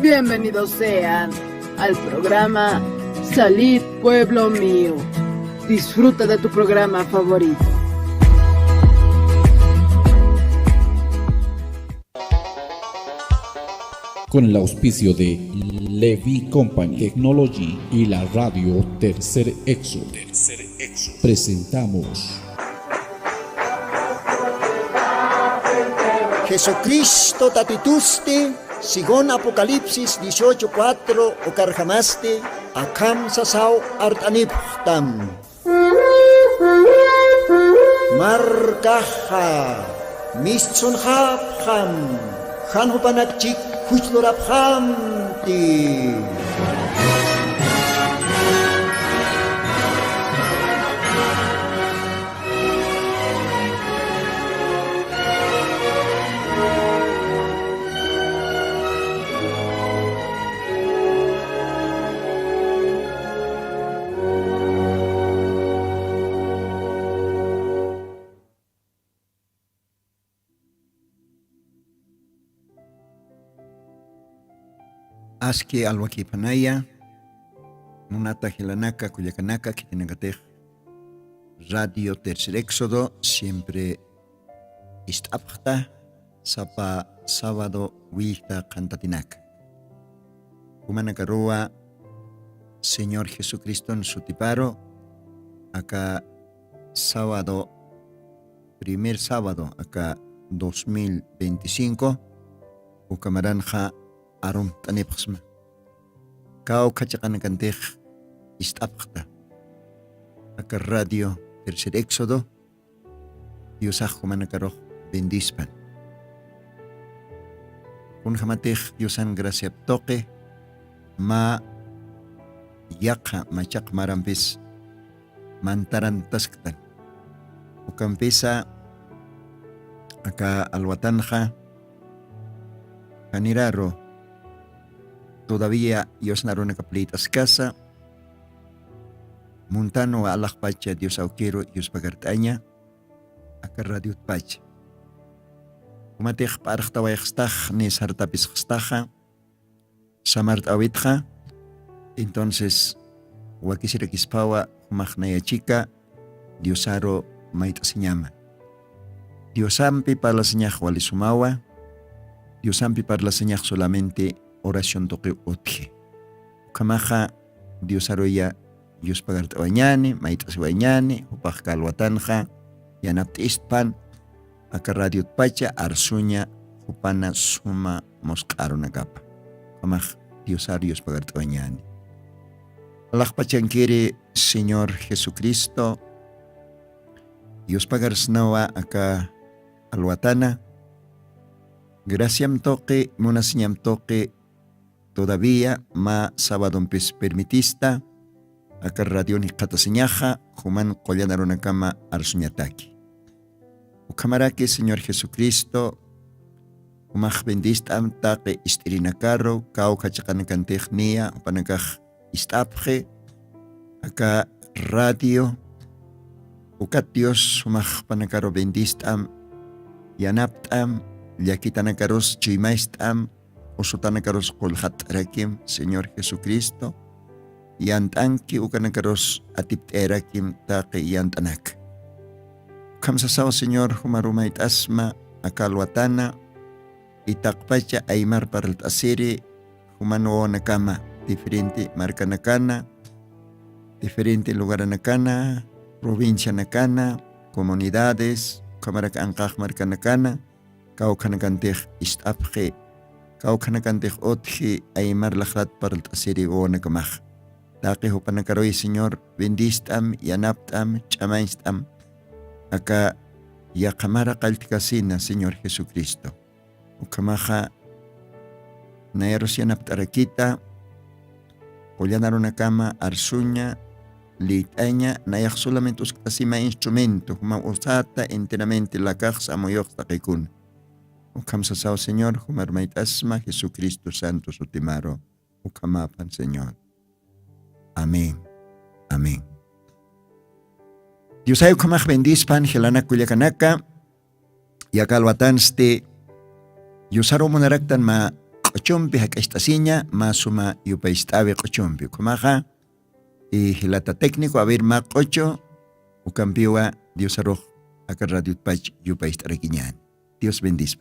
Bienvenidos sean al programa Salid Pueblo Mío. Disfruta de tu programa favorito. Con el auspicio de Levi Company Technology y la radio Tercer Exo, presentamos Jesucristo tatituste, sigon Apocalipsis 18:4 o carjamaste, akam sasao artaniptam. Markaha, mistsun hapham, hanhupanakchik huchloraphamti. Aski alwaki panaya, munata hilanaka kuyakanaka kitinakatej, radio Tercer Éxodo, siempre istapta, sapa sábado wihta kantatinaka. Kumanakaroa, Señor Jesucristo en su tiparo, acá sábado, primer sábado, acá 2025, ukamaranja arum tanipxma. Kao kachakanakantej istapta. Acá radio Tercer Éxodo, Diosaj kumanakaro bendispan. Kun jamatej Diosan gracia toque, ma yaka machak marampis mantaran tasktan. Ukampisa acá alwatanja kaniraro. Todavía Dios narona caplitas casa, montano a alakpacha Dios auquero Dios pagartaña, acá radio pacha. Umatej parachtawaixtaj ni sartapisxtaja, samart awitja, entonces wakisira kispawa humagnaya chica, Diosaro maitasiñama. Diosampi para la señal walisumawa, Diosampi para la señal solamente oración toque otje. Kamaja Dios aroya Dios pagart bañani, maitas bañani, upaj kalwatanja, yanapte istpan, acá radio pacha, arsuña, upana suma moscaro nagapa. Kamaj Dios arios pagart bañani. Allah pachanquere Señor Jesucristo, Dios pagar snawa acá alwatana, graciam toque, monasiñam toque, todavía ma sábado permitista, acá radio ni kataseñaja, human collanaron cama arsuñataki. Ucamarake Señor Jesucristo, humaj bendista am taque istirinacaro, cao cachacanacantechnia, panacaj istapje, acá radio, ucat Dios, humaj panacaro bendista am, yanaptam, yaquitanacaros chimaistam, Osutanakaros kolhat rakim, Señor Jesucristo, yantanki ukanakaros atipterakim take yantanak. Kamsasao Señor humarumait asma akalwatana, itakpacha aymar para el tasiri, humano nakama, diferente marca nakana, diferente lugar nakana, provincia nakana, comunidades, kamarak ankaj marca nakana, kaukanakantej istapje, Kau kanakantej otji aymar lajrat para el tasiri o nakamaj. Taki hupanakaroy Señor, bendistam, yanaptam, chamaistam. Acá yakamara kaltikasina, Señor Jesucristo. Ukamaja naeros yanaptarakita, Ollanaron nakama arsuña, litaña, nayak solamente uskasima instrumento, huma usata enteramente la caja moyox takikun. Ukamsasao Señor, humarmait asma, Jesucristo Santo Sotimaro, ukamapan Señor. Amén. Amén. Dios ay ukamaj bendispan, helana kuyakanaka, yakalwatanste, yusaro monaraktan ma Qochumpi hak'asht'asiña masuma yupaystawi qochumpi. Kumaqa hilata técnico a ver ma qocho ukampiwa Dios arroz acá Radio Pach yupaystarequiñan. Dios bendice.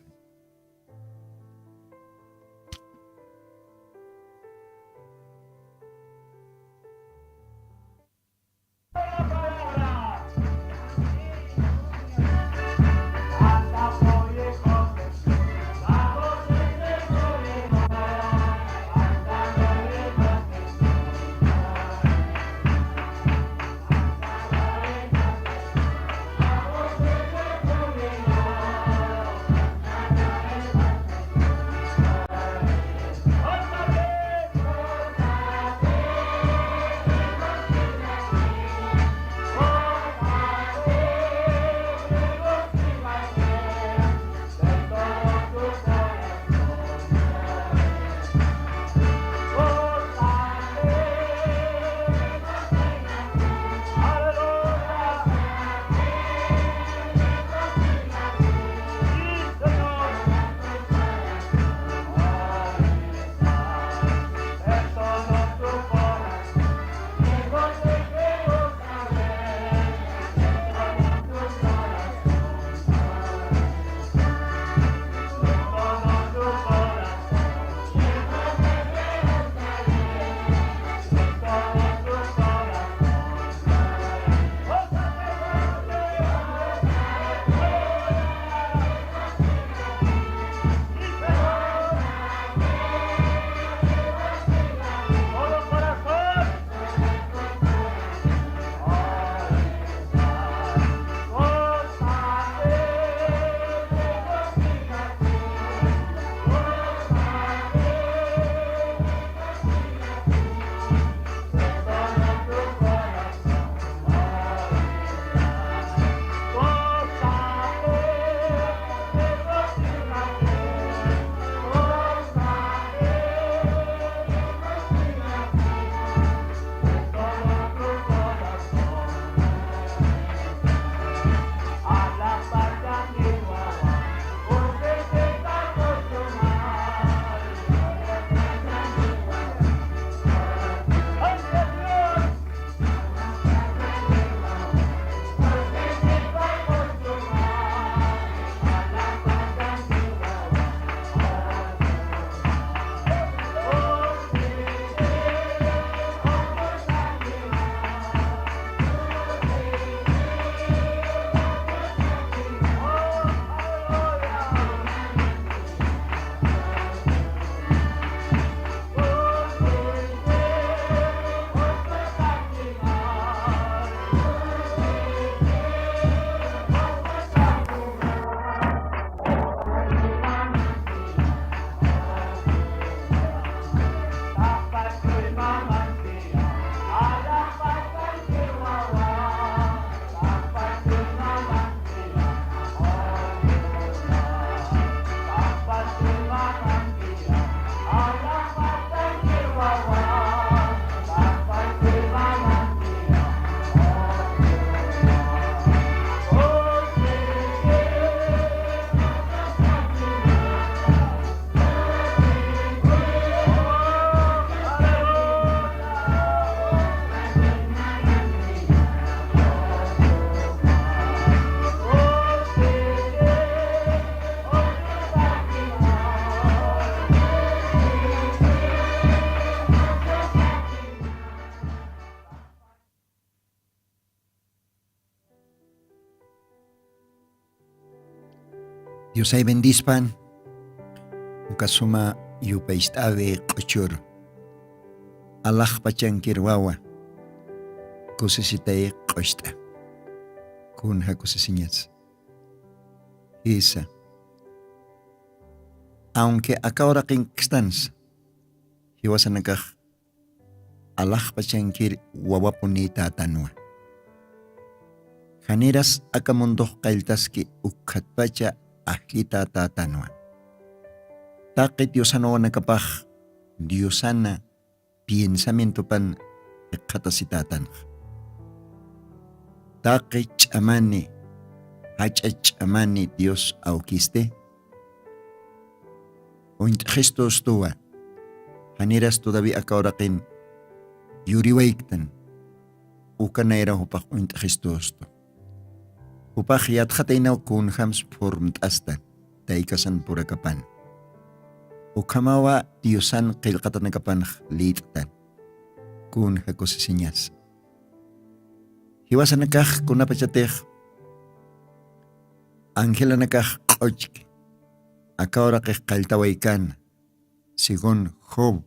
Dios ay bendispan. Ukasuma yupaystawi qochur. Allah pachankir wawa. Kusisitay qoshta. Kunha kusisiñas. Isa. Aunque akawra kinkstans. Hiwasanakah. Allah pachankir wawapuni tatanwa. Haniras akamundoh kailtaski ukhatpacha ahlita tatanwa. Takit Diyosano nakapah Diyosana pensamiento pan ikatasitatan. Takit amani hachach amani Dios aukiste. Gestos tua. Haniras todavía akauraqin yuriwaiktan. Ukanaira hupaq gestos tu. Hupaq yatqatainaw kun hams formt astan. Taikasan purakapan. Ukamawa Diosan qillqatanakapan liitan. Kun hakosisiñas. Hiwasanakaj kunapachatej. Angelanakaj q'ochki. Akauraqej qaltawaykan. Según Job,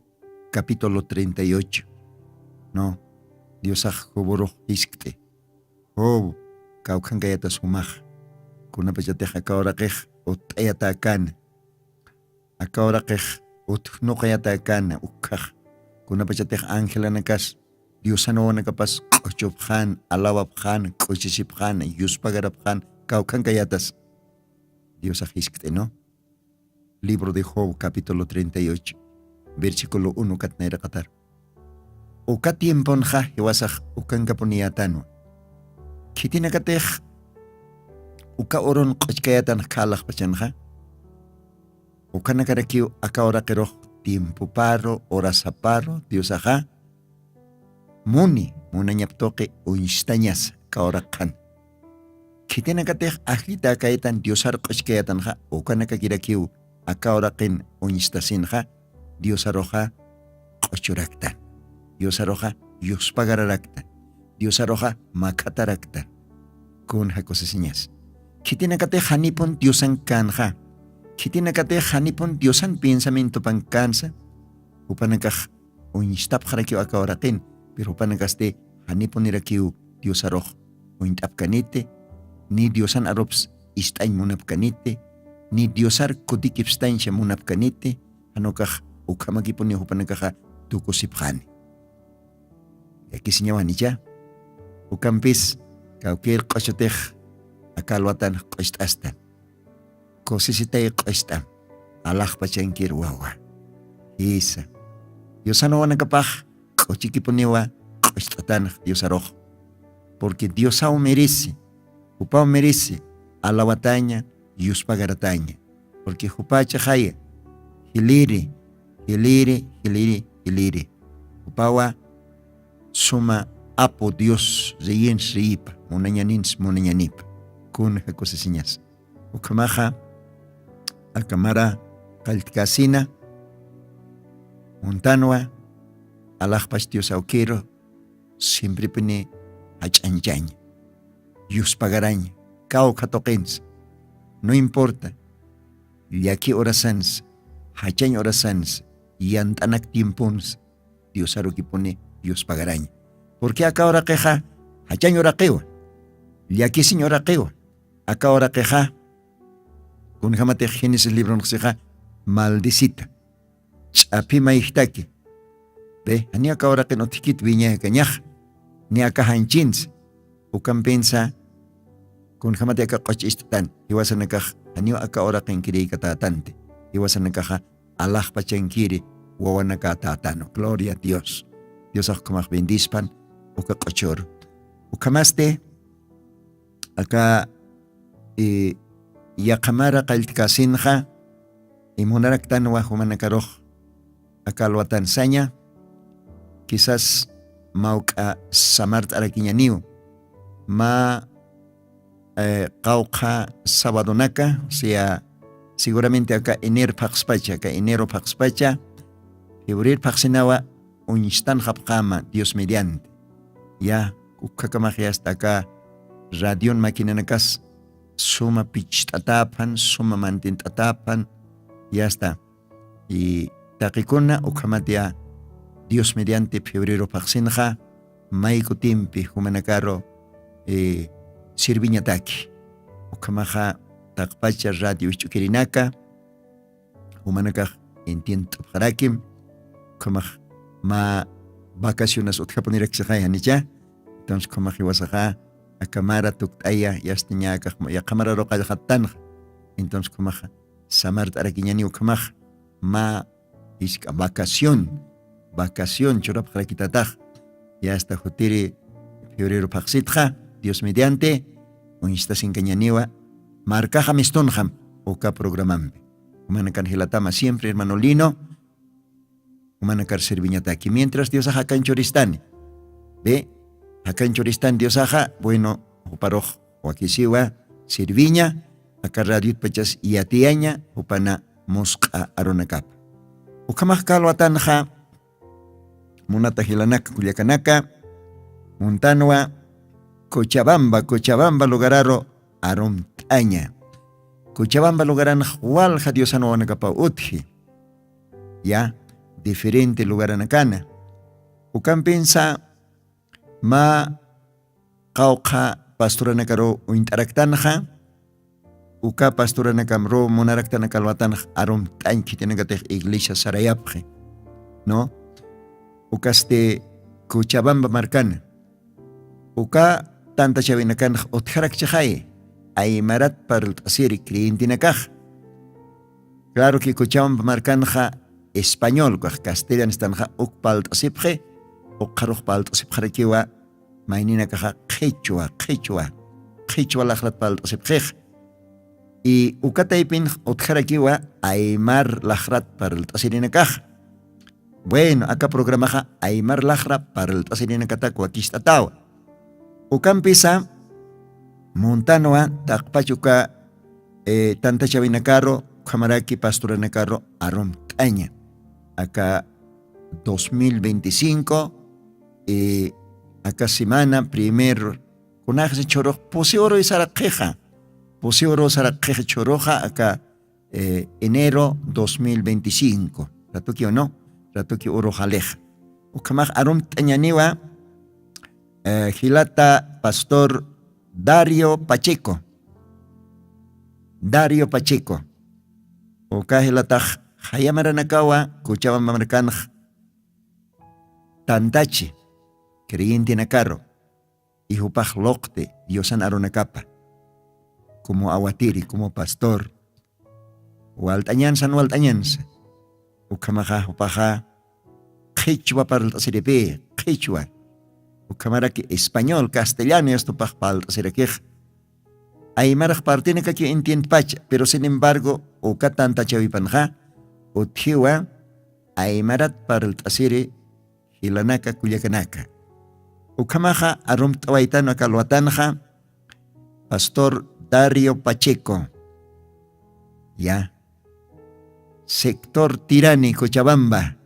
capítulo 38. No, Diosaj Joburuj iskte. Job, kaukangayatas humaj. Kunapachatej akauraqej utayatakan. Akauraqej utnuqayatakan ukkaj. Kunapachatej angelanakas. Diosanowanakapas q'uchupjan, alawapjan, q'uchisipjan, yuspagarapjan, kaukangayatas. Diosaj iskte, no? Libro de Job, capítulo 38, versículo 1, katnaira qatar. Uka tiempon ja hiwasaj ukankapuniatano. Kitinakatej uka oron q'chkayatan khalaj pachanja. Ukanakarakiw akauraqiroj tiempo paro, horas paro, Diosaja. Muni, munañaptoqi unstañas kauraqan. Kitinakatej ajita kaytan Diosar q'chkayatan ja ukanakakirakiw akauraqin unstasinja Diosaroja q'uchuraktan. Diosaroja yuspagararaktan. Diosaroja makataraktan. Kun hakosisiñas. Kitinakate hanipon Diosan kanja. Kitinakate hanipon Diosan pensamiento pan kansa. Upanakaj unstapjarakiw akauraqin. Pero upanakaste hanipon irakiw Diosaroj untapkanite. Ni Diosan arops istañ munapkanite. Ni Diosar kutikipstaña munapkanite. Anokaj ukamakipuni upanakaja tukusipjani. Aquí señawan ya. Ukampis kaukil q'uchutej akalwatan q'uchtastan. Kosisitay q'uchtam. Alaj pachankir wawa. Isa. Diosano wanakapaj q'uchikipuniwa q'uchtatan Diosaroj. Porque Diosao merece. Upao merece alawataña yuspagarataña. Porque hupacha jaya. Hiliri. Upawa suma apo Dios reyens reipa. Munañanins munañanipa. Kun hakosisiñas. Ukamaja akamara kaltikasina. Montanwa. Alajpas Diosauquero. Siempre pene hachanchaña. Yuspagaraña. Kao katoquens. No importa. Yaki orasans. Hachañ orasans. Yantanak tiempons. Diosaro que pone yuspagaraña. Porque acá ahora queja. Hachañ oraquewa. Yaki sin oraquewa. Acá ahora queja. Kun jamate Génesis libro no seja. Maldicita. Chapima ihtaki. Ve. Ani acá ahora que no tikit viña cañaj. Ni acá hanchins. Ukan pensa. Kun jamate acá qochistatan. Iwasan acá. Ani acá ahora que enkiri katatante. Iwasan acá. Allah pachankiri. Wawanaka tatano. Gloria a Dios. Dios akamaj bendispan. Uka qochor. Ukamaste. Acá. Yakamara kaltikasinja. Imunaraktan wahumanakaroh. Acá alwatan saña. Quizás mauka samart arakiñaniu. Ma qauqa sabadonaka. O sea, seguramente acá enero paxpacha. Acá enero paxpacha. Febrero paxinawa. Unistan hapkama. Dios mediante. Ya. Ukakamaj hasta acá. Radion maquinanakas. Suma pichtatapan. Suma mantintatapan. Ya está. Y taquicona ukamatia. Dios mediante febrero paxinja. Maiko timpi humanakaro. Sirviñataki. Ukamaja takpacha radio ichukirinaka. Humanakaj entiendo harakim. Ukamaj ma vacaciones utkaponiraxajaya nicha. Entonces ukamaj iwasaja. Akamara tuktaya yastiñaka. Yakamara roqallajatanja. Entonces ukamaj samart arakiñani ukamaj ma iska vacación chorap jarakitataj. Ya hasta jutiri febrero paxitja. Dios mediante, unista sin cañaniwa, marcaja mistonjam, oka programambe. Humanakan hilatama siempre, hermano Lino. Humanakan serviñataki. Mientras Dios aja canchoristani. Ve, acanchoristani Dios aja, bueno, uparoj, wakisiwa, serviña, acá radio pachas iatiaña, upana mosqa aronakap. Ukamaj kalwatanja, munata hilanaka, kuyakanaka, Montanua, Cochabamba lugararo Aromtaña. Cochabamba lugaran Hualja Diosano Anacapa Utji. Ya, diferente lugar anacana. Ukan pensa ma Cauca pastoranacaro Uintaraktanja. Uka pastoranacamro Monaractanakalwatan Aromtañki tenegate iglesia Sarayapje. ¿No? Ukaste Cochabamba marcana. Uka tanta chavinakan otjarak chahay ay marat para asiri clientinakaj. Claro que Cochabamba marcanja español, castellano estanja ukpalt asipje, ukaruk palt asipjarekiwa, maininakaja quechua lajlat palt asipje. Y ukataipin otjarakiwa aymar lajrat para el asirinakaj. Bueno, acá programaja aymar lajra para el asirinakatakwa kistatawa. Ukampisa Montanoa takpachuka tanta chavinacaro kamaraki pastoranacaro Aromtaña. Acá 2025 acá semana primer kunaje choro posioro y saraqueja. Posioro saraqueja choroja acá enero 2025. Ratuki o no, ratuki orojaleja. Ukamaj Aromtaña niwa Gilata Pastor Dario Pacheco. Oka Gilataj Hayamaranakawa, Cochabamba Marcan Tantachi, creyente Nakaro, Hijupaj Locte, Yosan Aronacapa, como aguatiri, como pastor, Waltañanza, no Waltañanza, Ukamaja, Upaja, Quechua para el Taserepe, Quechua. Ukamaraki español, castellano, esto pajpal, serekej. Aymaraj partene que entiende pacha, pero sin embargo, uka tanta chavipanja, utiwa, aymarat para el tasiri, hilanaka kuyakanaka. Ukamaja arum tawaitano kalwatanja, Pastor Dario Pacheco. Ya. Sector Tirani, Cochabamba.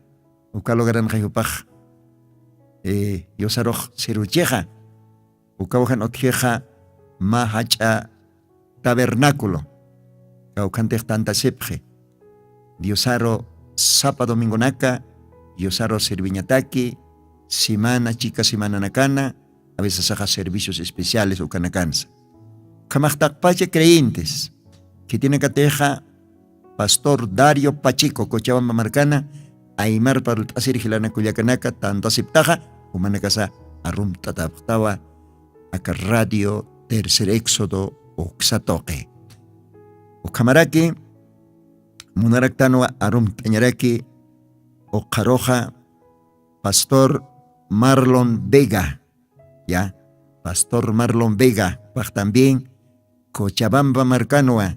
Ukalogaran jayupaj. Yosaroj Cirucheja, Ucaujan Otjeja, Mahacha Tabernáculo, Caucante Tanta Sepje, Diosaro Sapa Domingonaca, Diosaro Serviñataki, Simana Chica Simana Nakana, a veces haga servicios especiales o canacanza. Kamachtakpache creyentes, que tiene cateja Pastor Dario Pacheco, Cochabamba Marcana, Aymar para el Tasir Gilana Cuyacanaka, tanto aceptaja, Humanacasa, Arum Tataptawa, Acá Radio, Tercer Éxodo, Oxatoque. Ocamaraki, Munaractanua, Arum Tañaraki, Ocaroja, Pastor Marlon Vega, ya, Pastor Marlon Vega, también, Cochabamba Marcanua,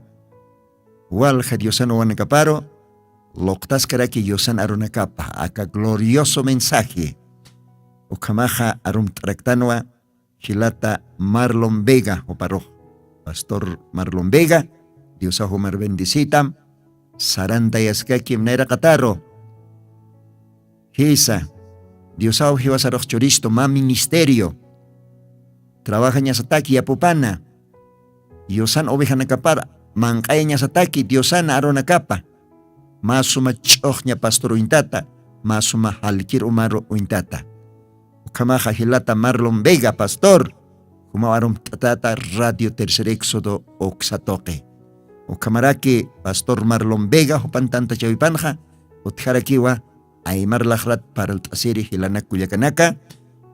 Walja Diosano Wanacaparo, Loctascaraki Yosan Aronacapa, acá glorioso mensaje. Ukamaja Arum Tractanua, Gilata Marlon Vega, o paro, Pastor Marlon Vega, Dios Ahumar bendicitam, Saranta Yaskaki Mnera Cataro, Gisa, Dios Ahujibasaroj Choristo, ma ministerio, trabaja en Yasataki, Apupana, Diosan Ovejanacapara, Mancaya Yasataki, Diosana Aronacapa, Masuma Chochña Pastor Uintata, Masuma Halkir Umaro Uintata. Kamaja Gilata Marlon Vega, Pastor, como Arum Tatata, Radio Tercer Éxodo, Oxatoque. O Camaraki, Pastor Marlon Vega, Jopantanta Chavipanja, Otjarakiwa, Aymar Lajrat para el Tasiri Gilana Cuyacanaka,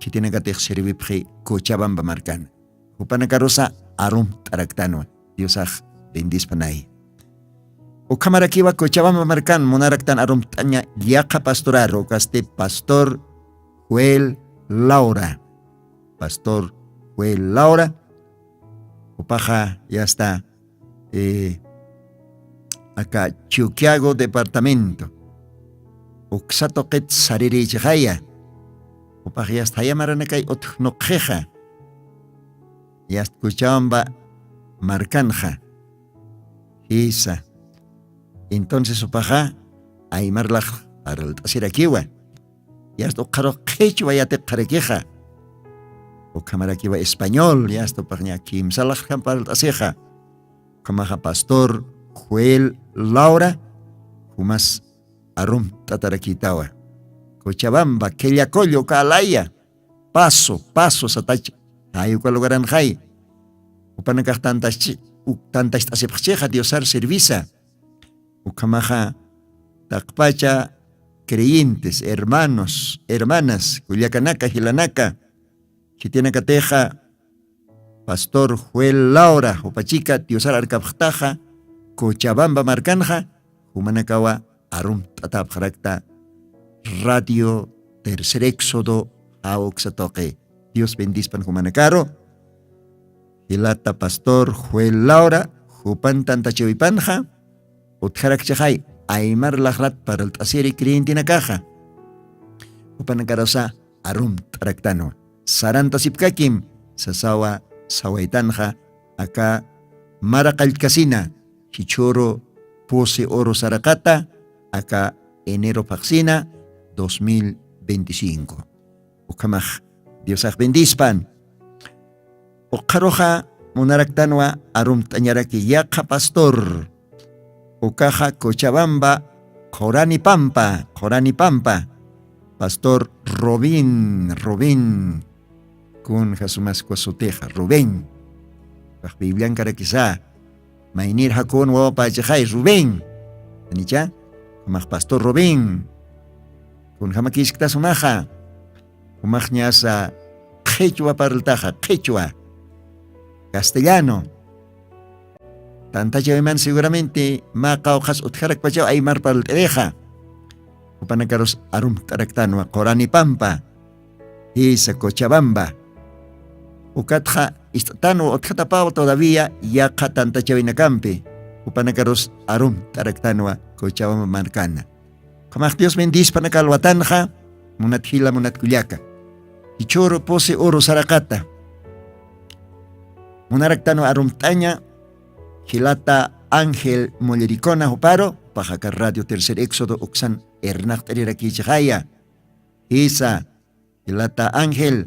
que tiene que servir Cochabamba Marcana. Jopanacarosa, Arum Taractano, Diosaj, bendispanay. O Camarakiwa, Cochabamba Marcan, Monaractan Arum Taña, Yaca Pastoraro, Caste Pastor Joel Laura. Pastor Joel Laura. Opaja, ya está. acá Chuquiago departamento. Uxatoqet sariri chihaya. Upajyas tayamaranakai utnoqeja. Yast kuchamba marcanja. Isa. Entonces upaja aymarlaj aral tasirakiwa. Yast uqaro quechua yate qarequeja. Ukamarakiwa español yast upajña kimsalaj kamparal taseja. Kamaja pastor Joel Laura humas arum tatarakitawa. Cochabamba Kellacollo Calaya paso satach hay lugaran hay upanakaj tantas tasepcheja diosar servisa ukamaja takpacha creyentes hermanos hermanas Culiacanaka Hilanaka Chitianacateja pastor Joel Laura upachica diosar arcaptaja Cochabamba marcanja humanakawa arum tatapjarakta Radio Tercer Éxodo Auxatoque. Dios bendispan humanacaro. Hilata pastor Joel Laura Jupan tanta chevipanja Utjarak chahay Aymar lajrat para el tasiri clientina caja Upanakarosa arum taraktano Saranta sipkakim Sasawa sawaitanja Aka Marakalkasina Chichoro Pose Oro Saracata Aka enero paxina 2025. Ukamaj Diosaj bendispan. Uqaroja munaraktanwa arum tañaraki yaqa pastor. Ukaja Cochabamba Corani Pampa. Pastor Robin kun jasumas kuasuteja Rubén. Biblian karakisa. Mainir hakun wapa jai Rubén. Anicha? Kumaj pastor Robin. Kun hamakishkta sumaja. Kumajñasa quechua paraltaja, quechua. Castellano. Tanta llaman seguramente maqaujas utjarak pachaw aymar paralteja. Upanakaros arum taraktanwa Corani Pampa. Isa Cochabamba. Ukatja istatano utkatapao todavía yaqa tanta chawinakampi. Upanakaros arum taraktanwa Cochabamba marcana. Kamaj Dios bendis panakalwatanja munathila munatkullaka. Ichoro pose oro sarakata. Munaraktano arumtaña hilata Ángel Mollericona huparo pajaka Radio Tercer Éxodo uksan ernaqtariraki Isa hilata Ángel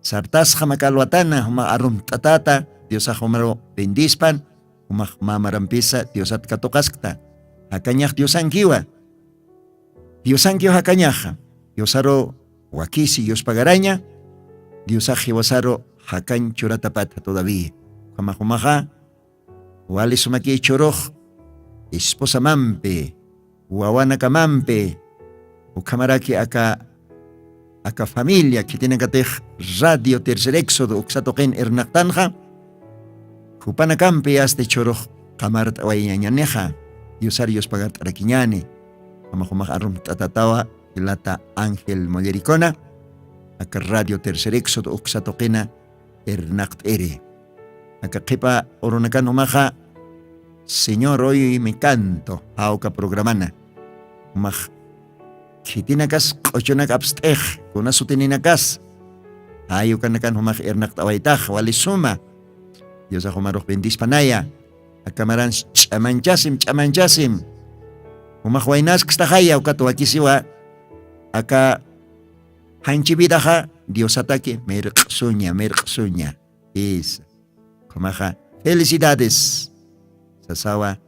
sartas jamakalwatana huma arumtatata Dios ahumaro bendispan huma mamarampisa Diosat katokaskta. Hakanyaj Diosankiwa. Diosankio hakanyaja. Diosaro wakisi Dios pagaraña. Diosaji wasaro hakan churatapata todavía. Kamajumaja. Wali sumaki choroj. Esposa mampe. Wawana kamampe. Ukamaraki aka familia que tiene que tener Radio Tercer Éxodo uksatoquen ernaqtanja. Kupanakampe hasta choroj kamarat wayañaneja. Diosarios pagat araquiñane. Kamajumaj arum tatatawa hilata Ángel Mollericona aka Radio Tercer Éxodo uksatoqena ernaqt ere aka qipa oronakan humaja Señor hoy me canto auka programana humaj kitinakas qochonak abstej kuna sutininakas ayukanakan humaj ernaqt awaitaj walisuma Dios ahumaroj bendispanaya akamaran chamanchasim Umaj waynas kstahaya ukato wakisiwa aka hanchibidaja Dios ataque merqsuña. Es kumaja felicidades sasawa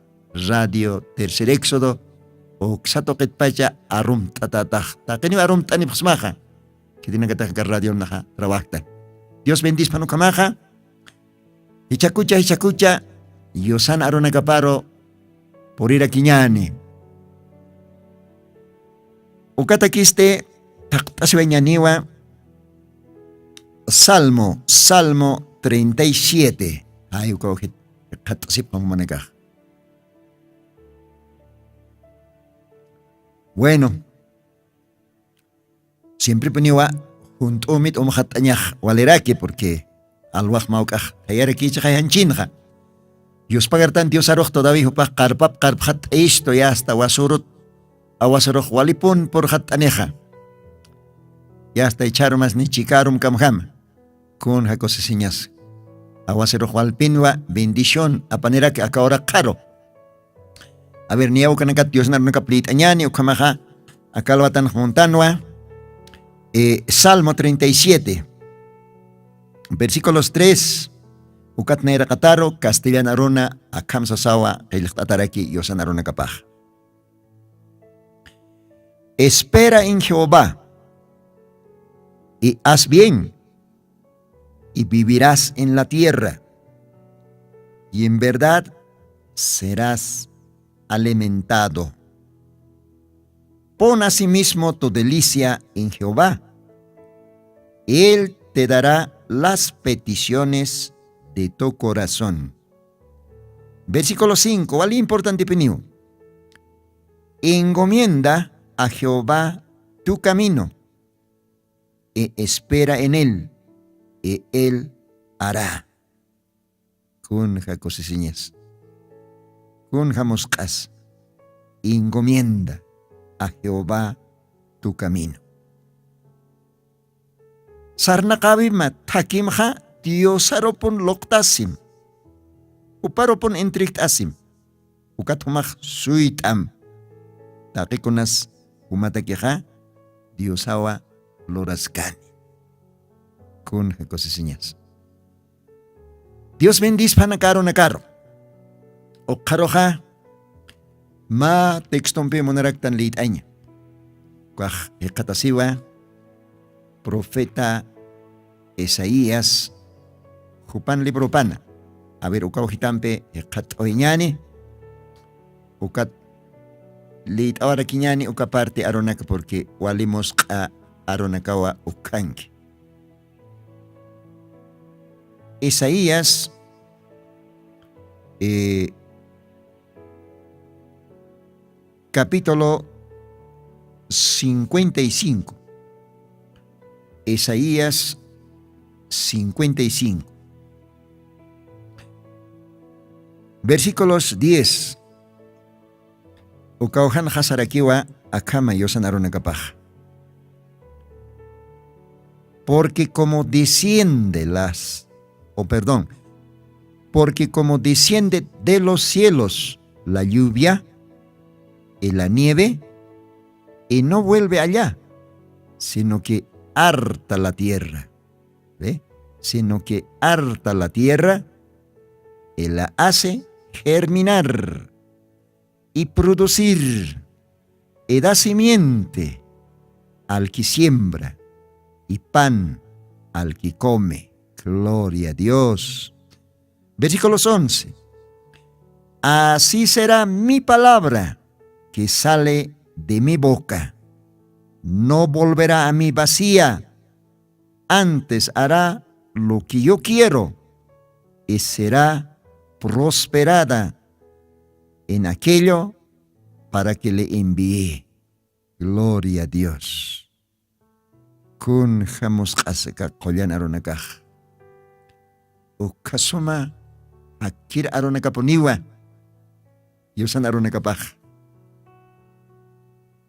Radio Tercer Éxodo uksatoqet pacha arum tatataj taqini arum tani psmaja kitinakataq radio naja trabajta Dios bendispa nukamaja hichakucha Yosan aronakaparo por ir a Quiñane Ukatakiste taqtasiwañaniwa Salmo 37. Ay ukawjit qatasipam manakaj. Bueno, siempre poniwa juntumit umjatañaj waleraki porque alwaj maukaj tayaraki chaqayanchinja. Dios pagartan Dios arroz todavía pa karpap karpat esto ya hasta wasurut awasuroj walipun por hat aneja. Ya hasta echar más ni chicarum kamham. Kun hakosesiñas. Awasuroj walpinwa bendición apanera que ahora caro. A ver, niaw kanakat Dios na nakaplit añani o kamaha akalwatan montanwa. Salmo 37, versículos 3. Ukat na irakataro, Castellana arona, akam sasawa, kailaktataraki, yosan arona kapaj. Espera en Jehová, y haz bien, y vivirás en la tierra, y en verdad serás alimentado. Pon asimismo tu delicia en Jehová, Él te dará las peticiones de tu corazón. Versículo 5, algo importante peniu. Encomienda a Jehová tu camino, y espera en Él, y Él hará. Kun jakosisiñas, kun jamoskas, encomienda a Jehová tu camino. Sarna kabima takimha Diosaropon loktasim, uparopon entriktasim, ukatumach suitam, takikunas umatakiha, Diosawa loraskani. Kun jakosisiñas. Dios bendice panakaro nakaro. O karoja, ma tekstompe monaraktan liit aña. Kwaj ekatasiwa, profeta Isaías, Jupan libro pana. A ver, ukaw hitampe ekat oiñani, ukat lit ahora kiñani uka parte aronaka porque walimos ka aronakawa ukanki. Isaías capítulo 55. Isaías 55. Versículos 10. Ukauhan hasarakiwa akama yosan aronakapaj. Porque como desciende porque como desciende de los cielos la lluvia y la nieve, y no vuelve allá, sino que harta la tierra, ¿ve? Sino que harta la tierra y la hace germinar y producir, y da simiente al que siembra y pan al que come. Gloria a Dios. Versículos 11. Así será mi palabra que sale de mi boca. No volverá a mí vacía, antes hará lo que yo quiero y será prosperada en aquello para que le envié. Gloria a Dios. Kun jamos kaseka kolyan aronakaj. Ukasoma akir aronakaponiwa. Yosan aronakapaj.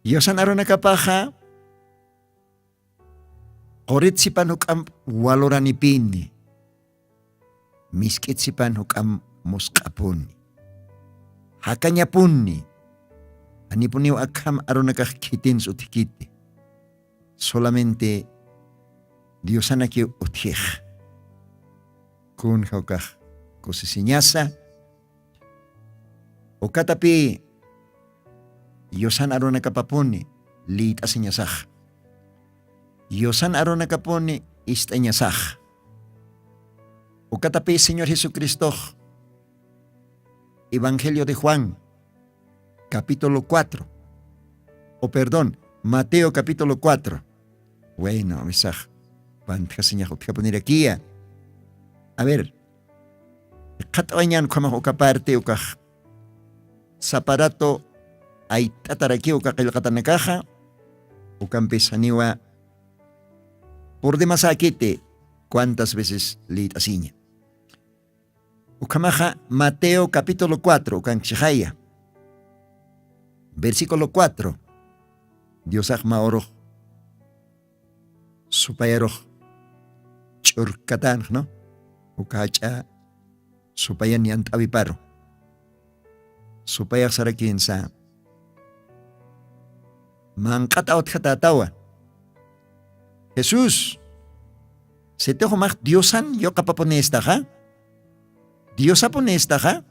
Yosan aronakapaja. Qoritsipan hukam waloranipini. Miskitsipan hukam musqapuni. Hakanyapuni. Anipuniw akam aronakaj kitin sutikiti. Solamente Diosan aki utij. Kun haukaj kosisiñasa. Okatapi Yosan aronakapapuni lit asiñasaj. Yosan aronakapuni istañasaj. Okatapi Señor Jesucristo. Evangelio de Juan, capítulo 4. Mateo capítulo 4. Bueno, misaj. Pantkasiñaj poner aquí. A ver. Katawañan como okaparte okaj. Zaparato ay tataraki okakilkatanakaja. Okampesaniwa. Por demás aquete, ¿cuántas veces lit asiña? Ukamaja Mateo capítulo 4, ukanchihaya. Versículo 4. Dios maoro. Supayaro. Churkatan, ¿no? Ukacha. Supayan ni antabiparo. Supayak sarakin sa. Mangkataot katatawa. Jesús. Se te humak Diosan yo kapaponesta ka? Diosa ponesta ka?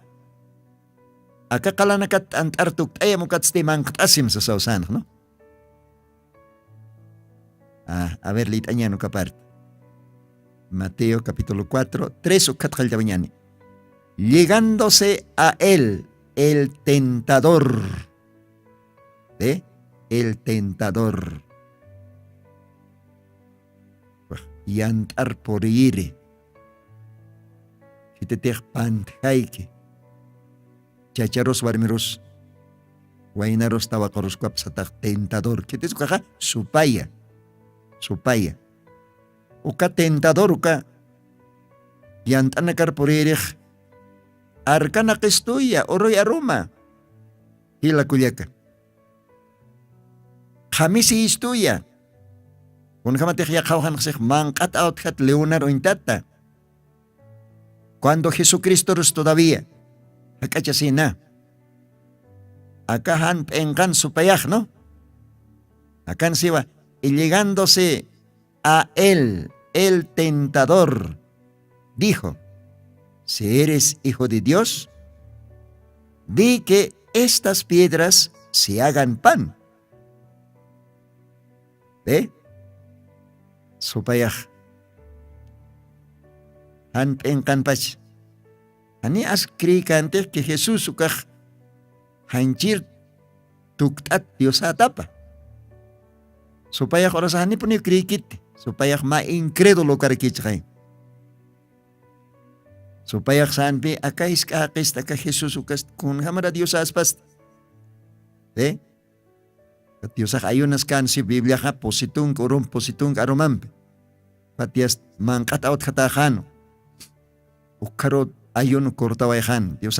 Akakala nakat antartuk tayo mo katste mangkatasim sa sausan, no? A ver, lit añano kapart. Mateo capítulo 4, 3 o 4 al llegándose a él, el tentador. ¿Eh? El tentador. Y andar por ir. Si te panthaike. Chacharos barmeros. Guainaros tabacoros cuapsatak tentador. ¿Qué te sucaja? Supaya. Supaya. Uka tentador uka. Y antanakar por ir. Arkana que estuya, oroy aroma. Y la cuyaca. Jamisi estuya. Un jamate ya kauhan sej mankat out hat Leonardo intata. Cuando Jesucristo es todavía. Acachasina. Acá han pengan supayaj, ¿no? Acá en Siva. Y llegándose a él, el tentador, dijo: si eres hijo de Dios, di que estas piedras se hagan pan. ¿Ve? Supayaj. Han penkan pach. Ani askri kante que Jesús ukaj hanchir tuktat Dios atapa. Supayaj oras hani puni krikit. Supayaj ma incrédulo karkichkay. Supaya sanpi akais kakis taka Jesus ukas kun hamara Dios aspas. Dios ayunas kan si Biblia ha positung aromam. Patias mangkat out katahan. Ukarot ayun kortawayhan Dios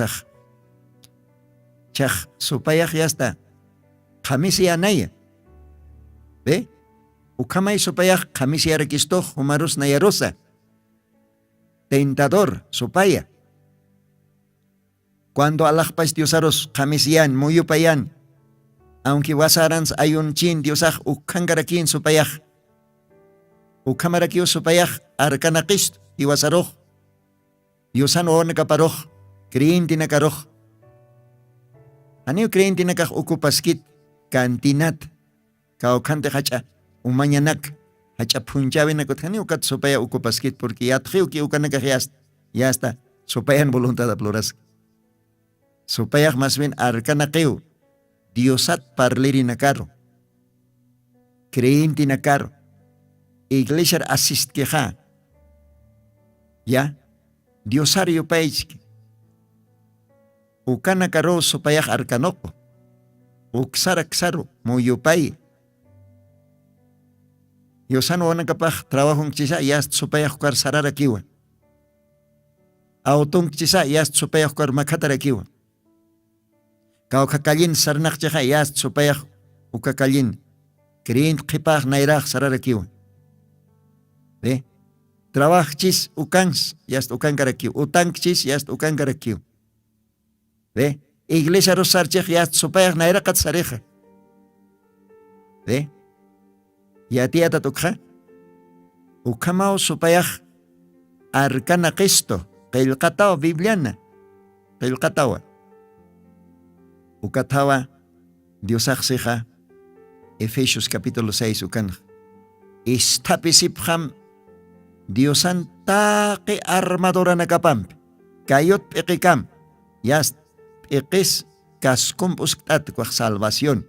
Chah supaya yasta. Kamisi anaya. Ukamay supaya kamisi arakisto humarus na yarosa. Tentador, supaya. Cuando alakpas diosaros kamisian, muyupayan, aunque wasarans hay un chin diosaj ukangarakin supayaj. Ukamarakio supayaj arkanakist diwasaroj. Diosan o nakaparoj, kriinti nakaroj. Aniu kriinti nakaj ukupaskit, kantinat, kaokante hacha, umanyanak. Hacha punjabe na kotkani ukat supaya ukupaskit porque ya trio que ukana kahiast ya está supayan voluntad a pluras supaya más bien arkana keu diosat parleri na caro creinti na caro iglesia assist keha ya diosario paich ukana caro supaya arkanoko uksaraksaro muyupay. Yosano wana kapag trabajo chisa yas supaya kar sarara kiwa. Autung chisa yas supaya kar makatara kiwa. Kau kakalin sarnak chisa yas supaya ukakalin. Kriin kipag nairah sarara kiwa. Trabajo chis ukans yas ukan karakiw. Utang chis yas ukan karakiw. Iglesia rosar chis yas supaya nairah kat sareja. Ya tía tatukha. Ukamao supayaj arkana Cristo. Kailkatawa Bibliana. Kailkatawa. Ukatawa Diosaj seja. Efesios capítulo 6 ukan. Istapisipjam Diosan taque armadora nakapamp. Kayot pekikam. Yas pekis kaskum uskat kwa salvación.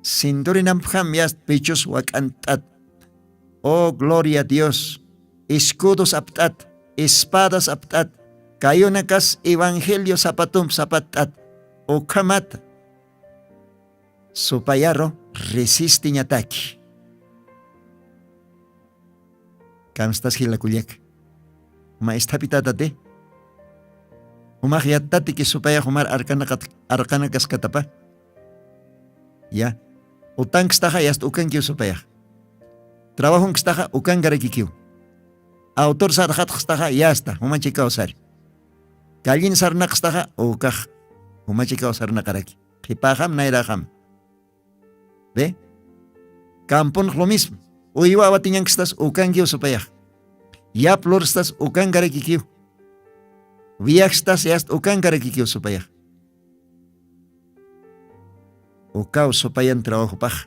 Sindurinampjam yas pichus wakantat. Oh, gloria a Dios. Escudos aptat. Espadas aptat. Kayonakas evangelio sapatat. O kamat. Supayaro resiste en ataque. Kamstas hilakulyak. Maestapitate. Humaj yattati que supaya humar arkana kaskatapa. Ya. Utang kstaja yast ukan kiu supaya. Trabajo kstaja ukan garaki kiu. Autor sarhat kstaja yasta humachika osar. Kalin sarna kstaja ukaj humachika osarna karaki. Kipaham nairaham. ¿Ve? Kampun lo mismo. Uiwa abatiñan kistas ukan kiu supaya. Ya plur stas ukan garaki kiu. Viaxtas yast ukan garaki supaya. Ukau supayan trabajo paj.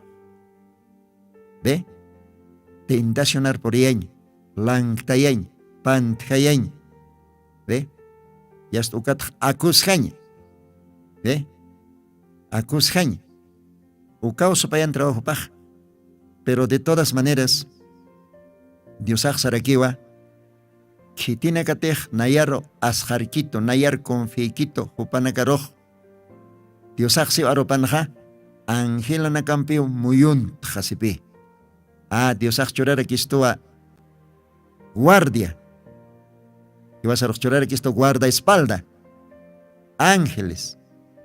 ¿Ve? Tentacionar por yañ, langtayañ, pantjayañ. ¿Ve? Yast ukat akusjañ. ¿Ve? Akusjañ. Ukau supayan trabajo paj. Pero de todas maneras, Diosaj sarakiwa, Kitina katej nayaro asjarquito, nayar confiquito, hupanakaroj. Diosaj si aropanja, Angela nakampio muyun jasipi. Diosaj chorara kistua guardia. Ibas a chorara kisto guarda espalda. Ángeles.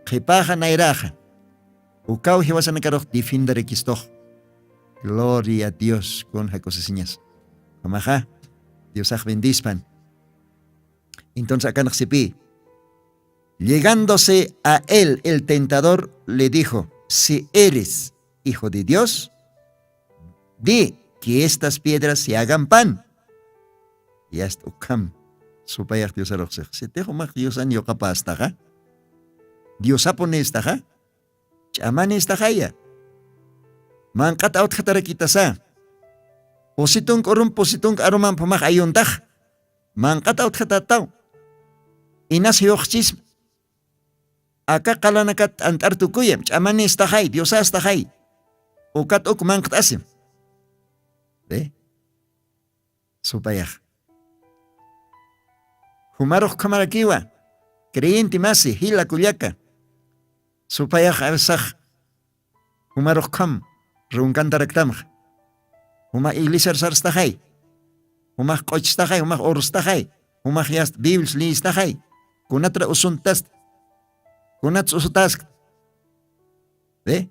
Jipaja nairaja. Ukau ibas a nakaroj difindare kisto. Gloria a Dios con jacosesiñas. Mamaja. Diosaj bendispan. Entonces acá naxipi. Llegándose a él, el tentador le dijo: si eres hijo de Dios, di que estas piedras se hagan pan. Y hasta ukam. Supayach Dios aroxej. Se tejo mach Dios an yo capaz taja. Dios apone estaja. Chamane estajaya. Mankat out katarakitasa. Positung korum positung aroman pamach ayuntach. Mankat out katataw. Inas yoxchism. Acá kalanakat antartukuyam. Chamane estajay. Dios estajay. Ukat uk mankat asim. ¿Ve? Supayach. Humarok kamarakiwa. Creyente masi. Hila kulyaka. Supayach avsaj. Humarok kam. Runkantaraktamach. Huma iglisar sarstajay. Huma qochtajay. Huma orustajay. Huma yast Bibles listajay. Kunatra usuntast. Kunats usutask. ¿Ve?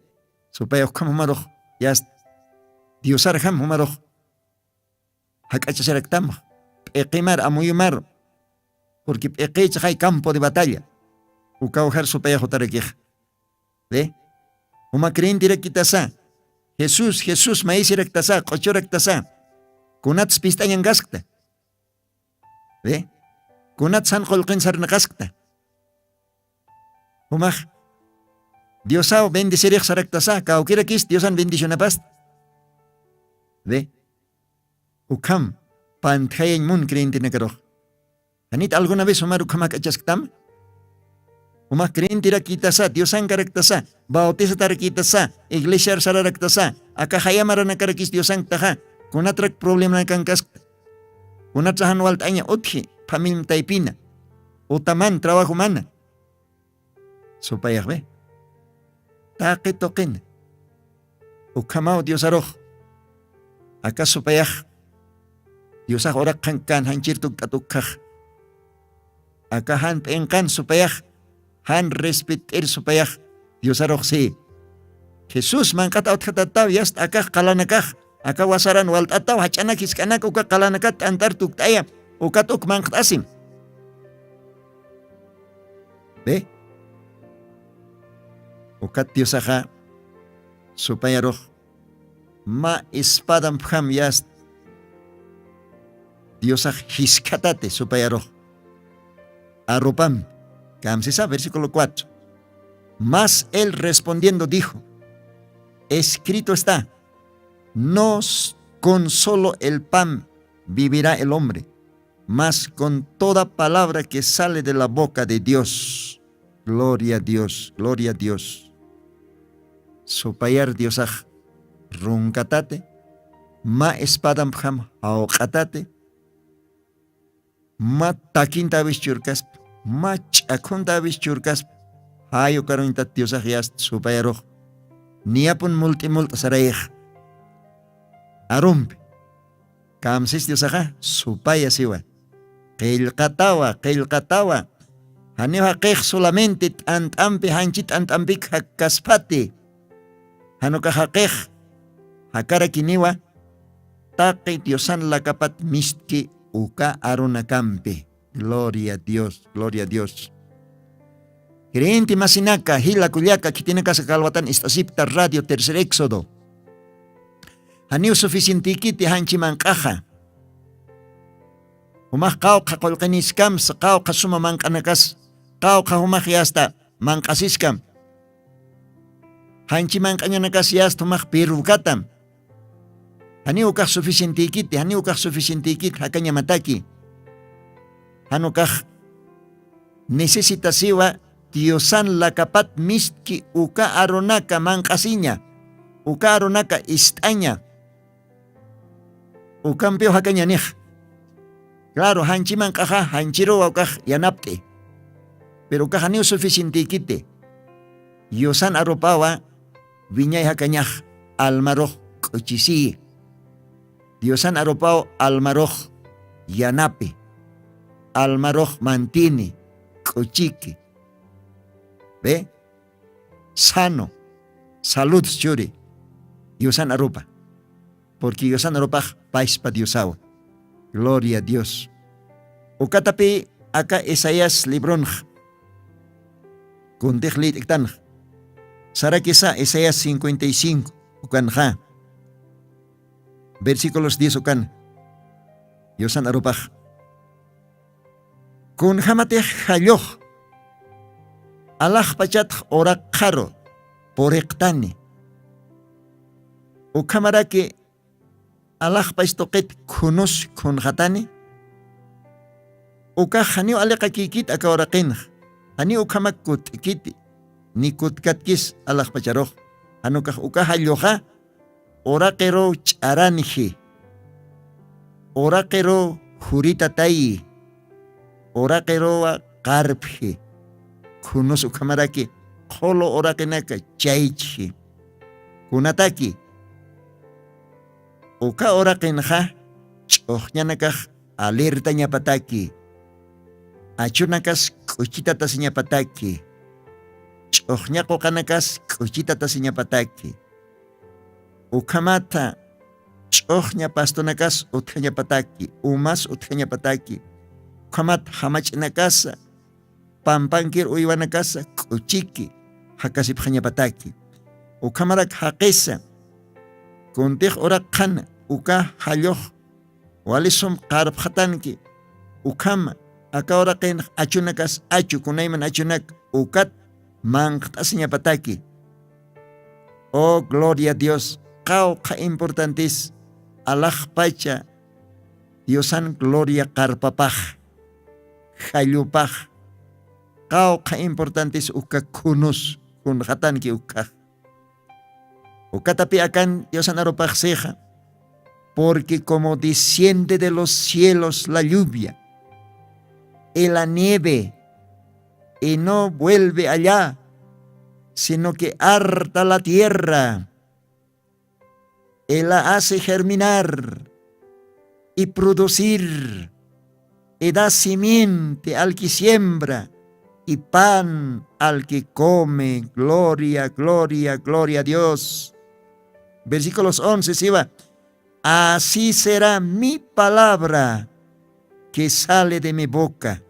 Supayach kam humarok. Yast. Diosarham humarok. Hakachasaraktamach. Eqimar amuyumar. Porque eqechaj campo de batalla. Ukaujar supayach otarakij. ¿Ve? Huma creen directasa. Jesús, maíz rectasa, cocho rectasa. Kunats pistañan gaskta. ¿Ve? Kunats san colquen sarnagaskta. Humaj. Diosao bendicirech sarectasa, kaukira kis, Diosan bendición apast. ¿Ve? Ukam, pantjayen mun creyente nakaroj. Anit alguna vez Omar ukamak achasktam? Umah creyente rakitasa, Diosan karektasa, bautiza tarakitasa, iglesia saraktasa, akahayamara nakarakis Diosan taja, kunatrak problema nakankask, kunatrahan waltaña, utji, familia taipina, utaman, trabajo mana. Supayah ve, taque toquen, ukamao Diosaroj, acá supayah, Diosaj orak kankan, hanchirtuk katukaj, acá han penkan supayah, han respetar supayah Diosaroj si. Jesús mankat out katataw yast akah kalanakah. Aka wasaran walt ataw hachanakis kanak uka kalanakat antar tuktaya. Ukat uk mankat asim. Be? Ukat Diosaja supayaroj ma espadam pham yast. Diosaj hiskatate supayaroj. Arropam. Camsisa, versículo 4. Mas él respondiendo dijo: escrito está, no con solo el pan vivirá el hombre, mas con toda palabra que sale de la boca de Dios. Gloria a Dios, gloria a Dios. Supayar Diosaj, runkatate, ma espadam ham haokatate, ma taquinta churcas. Mach akunta churcas hayo karonita Diosaj yast supayaroj niapun multimult sarayej arumpi kamsis Diosaja supaya siwa qillqatawa Haneo haqeq solamente antampe hanchit antampik hakaspate. Hanuka haqeq hakara kiniwa taqi Diosan lakapat miski uka arunakampe. Gloria a Dios, gloria a Dios. Creyente masinaka, hila kuliaka, kitinaka sa kalwatan istasipta radio tercer éxodo. Haniw suficientikiti hanchiman kaha. Humah kau kakolkaniskam sa kau kasumamang kanakas, kau kahumah yasta mangkasiskam. Hanchiman kanyanakas yasta humah pirukatam. Haniw kah suficientikiti, haniw kah suficientikit hakanya mataki. Hanukah necesitasiwa Diosan lakapat miski uka aronaka mangkasinya, uka aronaka istanya, ukampio hakanya nih. Claro, hanchiman kaha hanchiro wakah yanapte, pero kahaniu suficiente kite. Diosan aropawa viñay hakanya almaroh kuchisi. Diosan aropao almaroh yanape. Almaroh mantini, kuchiki. ¿Ve? Sano, salud churi. Diosan arupa. Porque Diosan arupa pais pa Diosawa. Gloria a Dios. Ukatapi aka Isaías libron. Kuntik lit iktan. Sarakisa Isaías 55. Ukan ha. Versículos 10 ukan. Diosan arupa. Kun hamate hayoh. Allah pachat orak karo porektani. Ukamara ke Allah paistoket kunus kun hatani. Uka hani ale kakikit aka orakin. Hani ukamak kut kiti nikut katkis Allah pacharoh. Hanukah uka hayoha orakero charanihi. Orakero hurita tai. Orakero karphi. Kunus ukamaraki kolo orakenaka chaichi. Kunataki uka orakenha chohnyanakah alertanya pataki. Achunakas kuchita tasinya pataki. Chohnyako kanakas kuchita tasinya pataki. Ukamata chohnya pastonakas uthanya pataki. Umas uthanya pataki. Ukamat hamachnakas pampankir uywanakasa kuchiki hakasip hanya pataki. Ukamarak hakesa kuntih orak kana uka hayoh walisum qarab khatanki ukama aka orakin achunakas achu kunayman achunak ukat mangtasnya pataki. Oh gloria a Dios, kau ka importantis Allah pacha Diosan gloria karpapah hayupah. Kau ka importantes uka kunus kun khatan ki uka. Uka tapi akan Diosan aropakseja. Porque como desciende de los cielos la lluvia y la nieve y no vuelve allá, sino que harta la tierra y la hace germinar y producir y da simiente al que siembra y pan al que come. Gloria, gloria, gloria a Dios. Versículos 11, ¿sí va? Así será mi palabra que sale de mi boca.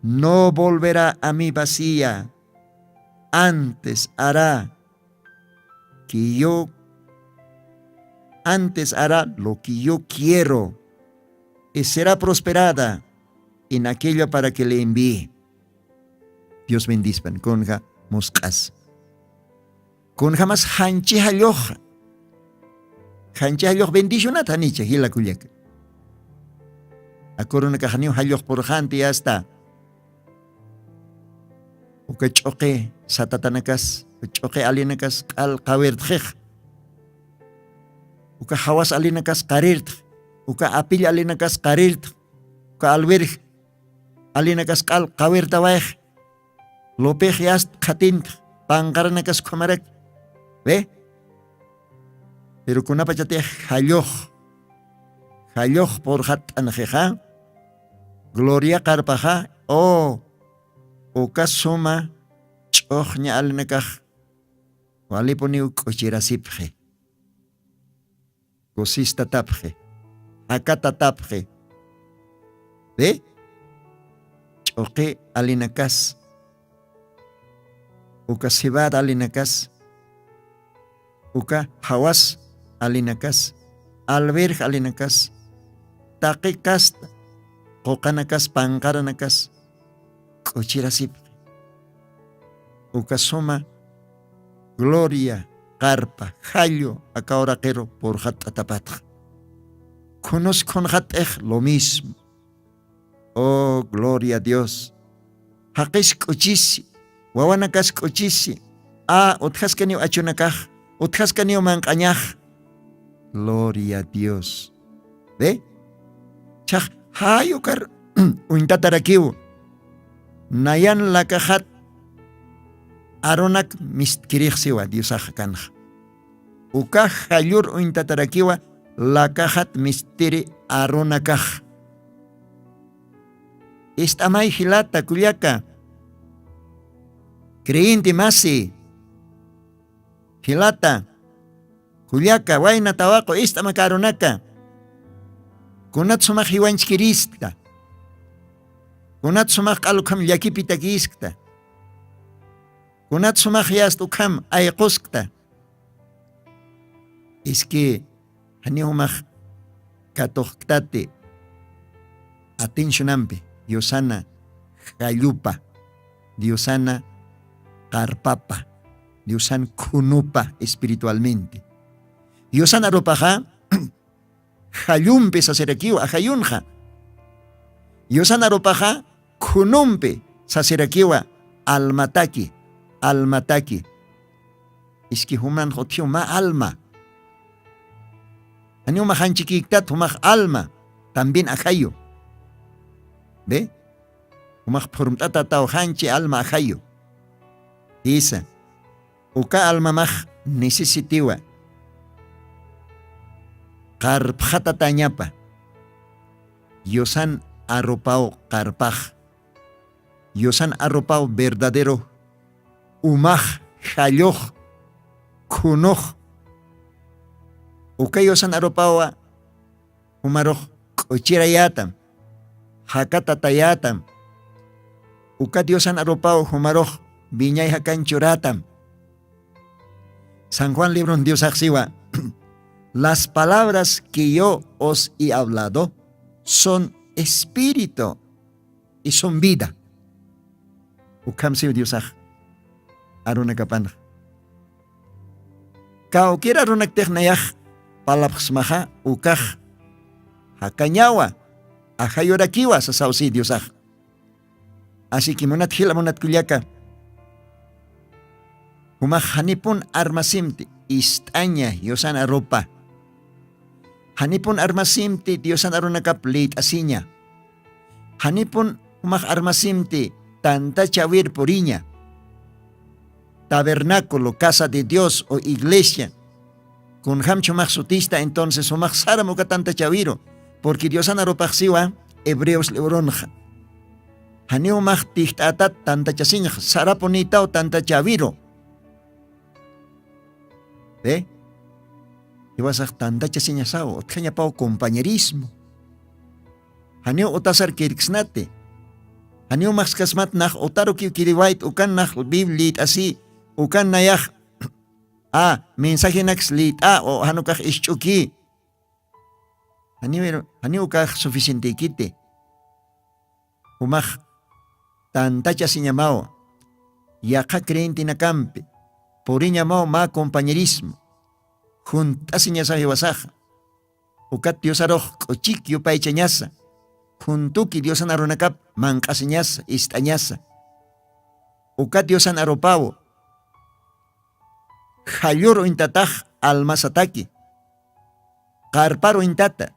No volverá a mí vacía. Antes hará lo que yo quiero y será prosperada en aquello para que le envíe. Dios bendizpan konja moskas. Konja mas hanchi halloja. Hanchi halloja bendicionat hanicha hila kuliak. Akorona ka haniu halloja por hanti ya está. Uka choque satatanakas, choque alinakas al kawirtjej. Uka hawas alinakas karirt. Uka apil alinakas karirt. Uka alwirj alinakas kal kawirtawaj. Lopej yast khatint pangaranakas kumarak. ¿Ve? Pero kunapa chate halloh por hat anjeja. Gloria karpaja. Oh, uka suma ch'oqña alnakaj walipuniw k'uchirasipje cosista tapje akata tapje ve ch'oqi alinakas uka sibad alinakas uka hawas alinakas alberj alinakas taqikas qoqanakas panqaranakas k'uchirasipje uka suma gloria carpa jallo acaoraqero por hat'atapatqa kunos con hat'ej lo mismo. Oh, gloria a Dios. Haqis k'uchisi wawanakas k'uchisi utqaskaniw achunakaj utqaskaniw manq'añaj. Gloria a Dios. ¿Ve? Chaj hayo kar uintatarakiw nayan lakajat aronak mistkiriqsiwa Diosaj kanj. Uka hallur uintatarakiwa lakajat mistiri aronakaj. Istamay hilata kuliaka. Creyente masi. Hilata. Kuliaka wayna tawako istamakaronaka. Kunat sumaq hiwanchkirista. Kunat sumaq alukam llakipitakiskta. Kunat sumaq yastukam ayquskta. Es que hanihumaq katuqtate atencionampe Diosana Jayupa, Diosana Carpapa, Diosan Kunupa espiritualmente. Diosana Ropaja, Jayumpe sacerakiwa, Jayunja. Diosana Ropaja, Kunumpe sacerakiwa, Almataki, Almataki. Es que human jotio ma alma. Aniu mahanchikiktat humaj alma, también ajayo. ¿Ve? Humaj porumtata tau hanchi alma ajayo. Isa. Uka alma maj necesitiwa. Karpjata tañapa. Yosan arropao karpaj. Yosan arropao verdadero. Umaj jayoj. Kunoj. Ukayosan aropawa umaroj k'uchirayatam hakatatayatam ukatiosan aropawa umaroj viñay hakanchuratam. San Juan libro Dios axiwa las palabras que yo os he hablado son espíritu y son vida. Ukam siu Dios aruna kapan kau kira runak teknayah palapsmaja ukaj hakañawa ajayorakiwa sa sausi Diosaj. Así que monat hila monat kuliaka humaj hanipun armasimti istaña Diosan aropa hanipun armasimti Diosan arunakap leit asiña hanipun humaj armasimti tanta chawir puriña tabernáculo, casa de Dios o iglesia con hamcho maxutista, entonces o maxara muka tanta chaviro, porque Dios anaropaxiwa hebreos lebronja. Haneo mach tichtatat tanta chasinja, saraponita o tanta chaviro. ¿Ve? Ibas a tanta chasinja sao, otkaña pao compañerismo. Haneo otasar kirksnate. Haneo mach kasmat nach otaro kiriwait ukan nach biblit así, ukan nayach mensaje naxlit o hanukaj ischuki. Haniukaj suficiente kite. Umaj tantacha siñamao. Yaka creyente nakampe. Poriñamao ma compañerismo. Junta siñasaje wasaja. Ukat diosaroj kochik yupaychañasa. Juntuki diosan arunakap mankasiñasa istañasa. Ukat diosan aropawo. Jalloro intataj almasataki. Karparo intata.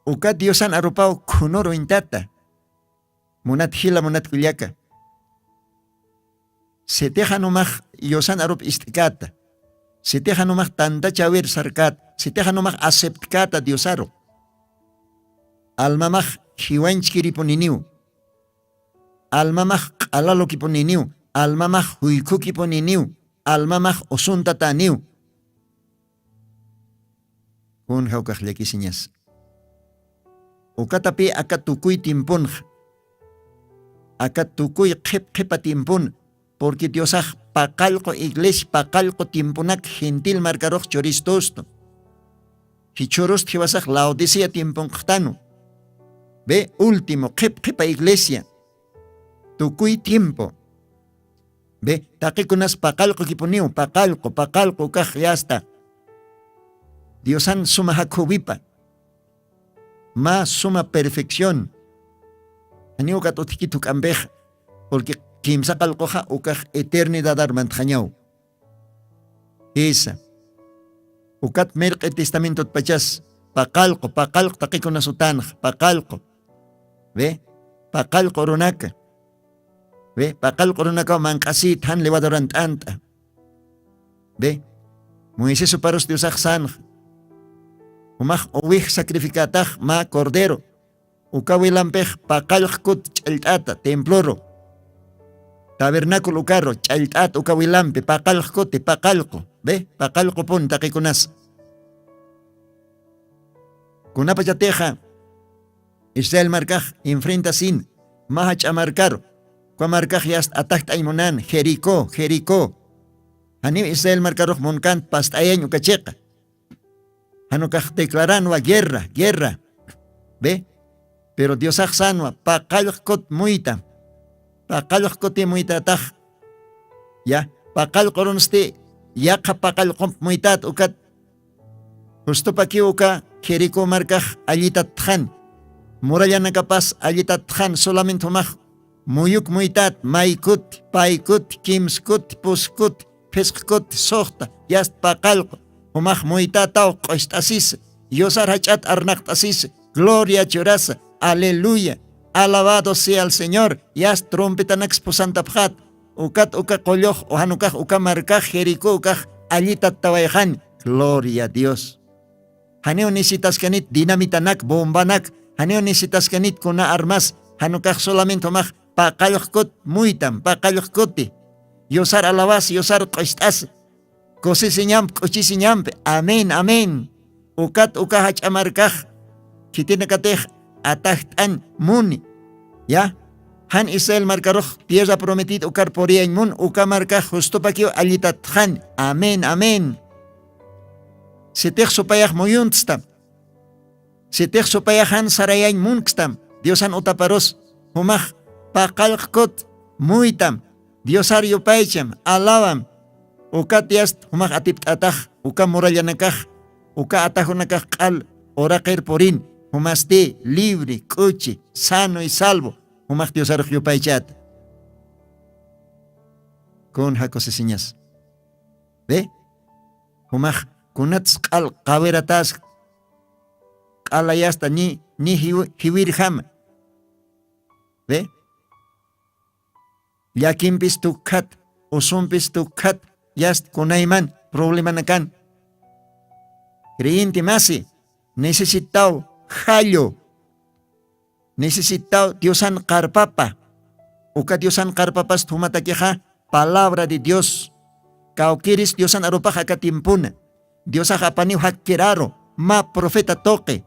Ukat diosan arupao kunoro intata. Munat hila munat kuliaka. Seteja nomaj yosan arup istikata. Seteja nomaj tanta chawir sarkat. Seteja nomaj aceptkata diosaro. Almamaj hiwanchkiripuniniu. almamaj q'alalo kipuniniw, almamaj huyku kipuniniw, almamaj osuntataniw. Kun hawkaqllaki siñas. Ukatapi aka tukuy timpun, aka tukuy qhipa timpun, porque Diosaj paqalqo iglesia, paqalqo timpunak gentil marcaroq choristosto. Hichoros tiwasaj Laodicea timpun qtanu. Ve último qhipa iglesia. Tukuy tiempo. Ve taqikunas paqalqo kipuniw, paqalqo kaq yasta. Diosan suma hakuwipa. Más suma perfección. Aniu katotikitu kambeja. Porque kimsa qalqoja ukaj eternidad armantjañaw. Esa. Ukat merqe testamento pachas. Paqalqo taqikunas utanaj. Paqalqo. Ve paqalqo runaka. Ve paqalqo runaka manqasit han levadoran tanta. Ve Moisés uparos Diosaj sanj. Umaj owij sacrificataj ma cordero. Ukawilampej paqalqkut ch'alt'ata temploro. Tabernáculo ukarro ch'alt'ata ukawilampe paqalqkuti paqalqo. Ve paqalqo pun taqikunas. Kunapa chateja Israel marcaj enfrenta sin maha ch'amarcaro. Kwa marcaj yast atajta aymonan Jericó. Hani Israel marcaroj moncant pastayañ ukacheqa. Hanukaj declaranwa guerra. Ve? Pero Diosaj sanwa paqalqkut muita. Paqalqkuti muita taj. Ya, paqalqorunsti yaqa paqalqump muitat ukat. Justo paki uka Jericó marcaj allitat tjan. Murallana kapas allitat tjan solamente humaj. Muyuk muitat maykut, paykut, kimskut, puskut, pesqkut, soqta, yast paqalqo. Humaj muitataw qoshtasis. Yosar hachat arnaqtasis. Gloria chorasa. Aleluya. Alabado sea el Señor. Yas trompetanax posantapjat. Ukat uka qolloq ohanukaj uka marcaj Jericó ukaj allitat tawayjan. Gloria a Dios. Haneo necesitas kanit dinamitanak, bombanak. Haneo necesitas kanit kuna armas. Hanukaj solamente humaj paqalqkut muitam, paqalqkuti. Yosar alabas, yosar qoshtas. Kosisiñamp, kuchisiñamp. Amén. Ukat uka hachamarkaj. Kitinakatej atajtan muni. Ya. Han Israel marcaroj tierra prometida ukar poriañ mun. Uka markaj justo pakio allitatjan. Amén. Setej supayaj muyuntstam. Setej supayajan sarayañ munkstam. Diosan utaparos. Humaj paqalqkut muitam. Diosar yupaycham. Alabam. Uka tiast humaj atiptataj. Uka murallanakaj. Uka atajunakaj qal. Oraqer porin. Humaste libre, kuchi, sano y salvo. Humaj Diosar yupaychat. Con jacosesiñas. ¿Ve? Humaj kunats qal qaweratas. Qalayasta ni hiwirjam. ¿Ve? Yakimpis tukhat, usumpis tukhat, yast kunayman, problema nakan. Creyente masi, necesitao hallo. Necesitao Diosan karpapa. Uka Diosan karpapas tumatakeja, palabra de Dios. Kaukiris Diosan arupa hakatimpuna. Diosa hapaniu hakkeraro, ma profeta toque.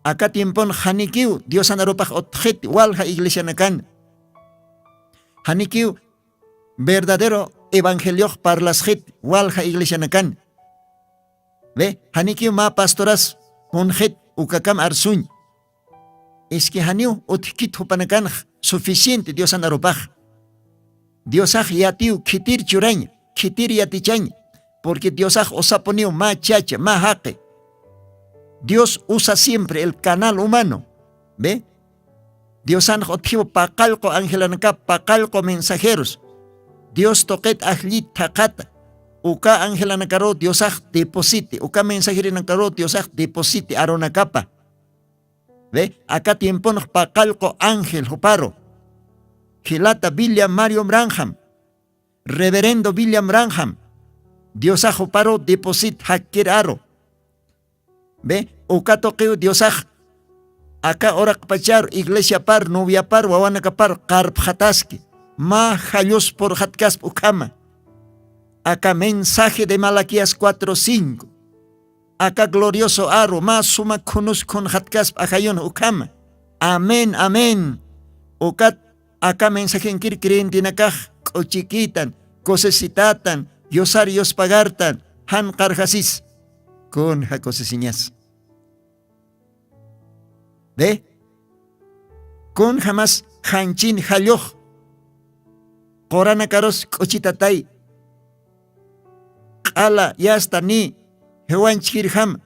Acá tiempon hanikiu Diosan arupa otjet walha iglesia nakan. Hanikiu verdadero evangelio parlasjet walha iglesia nakan. Ve, hanikiu ma pastoras unjet ukakam arsuñ. Es que haniu utkit hupanakan suficiente Diosan arupaj. Diosaj yatiu kitir churañ, kitir yatichañ, porque Diosaj osaponiu ma chacha, ma haqe. Dios usa siempre el canal humano. ¿Ve? Dios han objetivo paqalqo angelanaka, paqalqo mensajeros. Dios toquet ahlit taqata. Uka angelanakaro Diosaj deposite. Uka mensajeranakaro Diosaj deposite aronakapa. ¿Ve? Acá tiempo nos paqalqo ángel huparo. Gilata William Mario Branham. Reverendo William Branham. Diosaj huparo deposit hakkeraro. ¿Ve? Uka toqueo Diosaj Acá orak pachar, iglesia par, novia par, wawanaka par, karp hataski. Ma jallos por hatkas ukama. Acá mensaje de Malaquías 4:5. Acá glorioso aro, más suma kunus con hatkas ajayon ukama. Amén, amén. Ukat acá mensaje en kirkirin tinakaj, kochikitan, cosecitatan, yosarios pagartan, han karjasis. Con jacosesiñas. ¿Ve? Con jamás hanchin jaloj. Korana karos kochitatay. Ala yasta ni hewanchirham.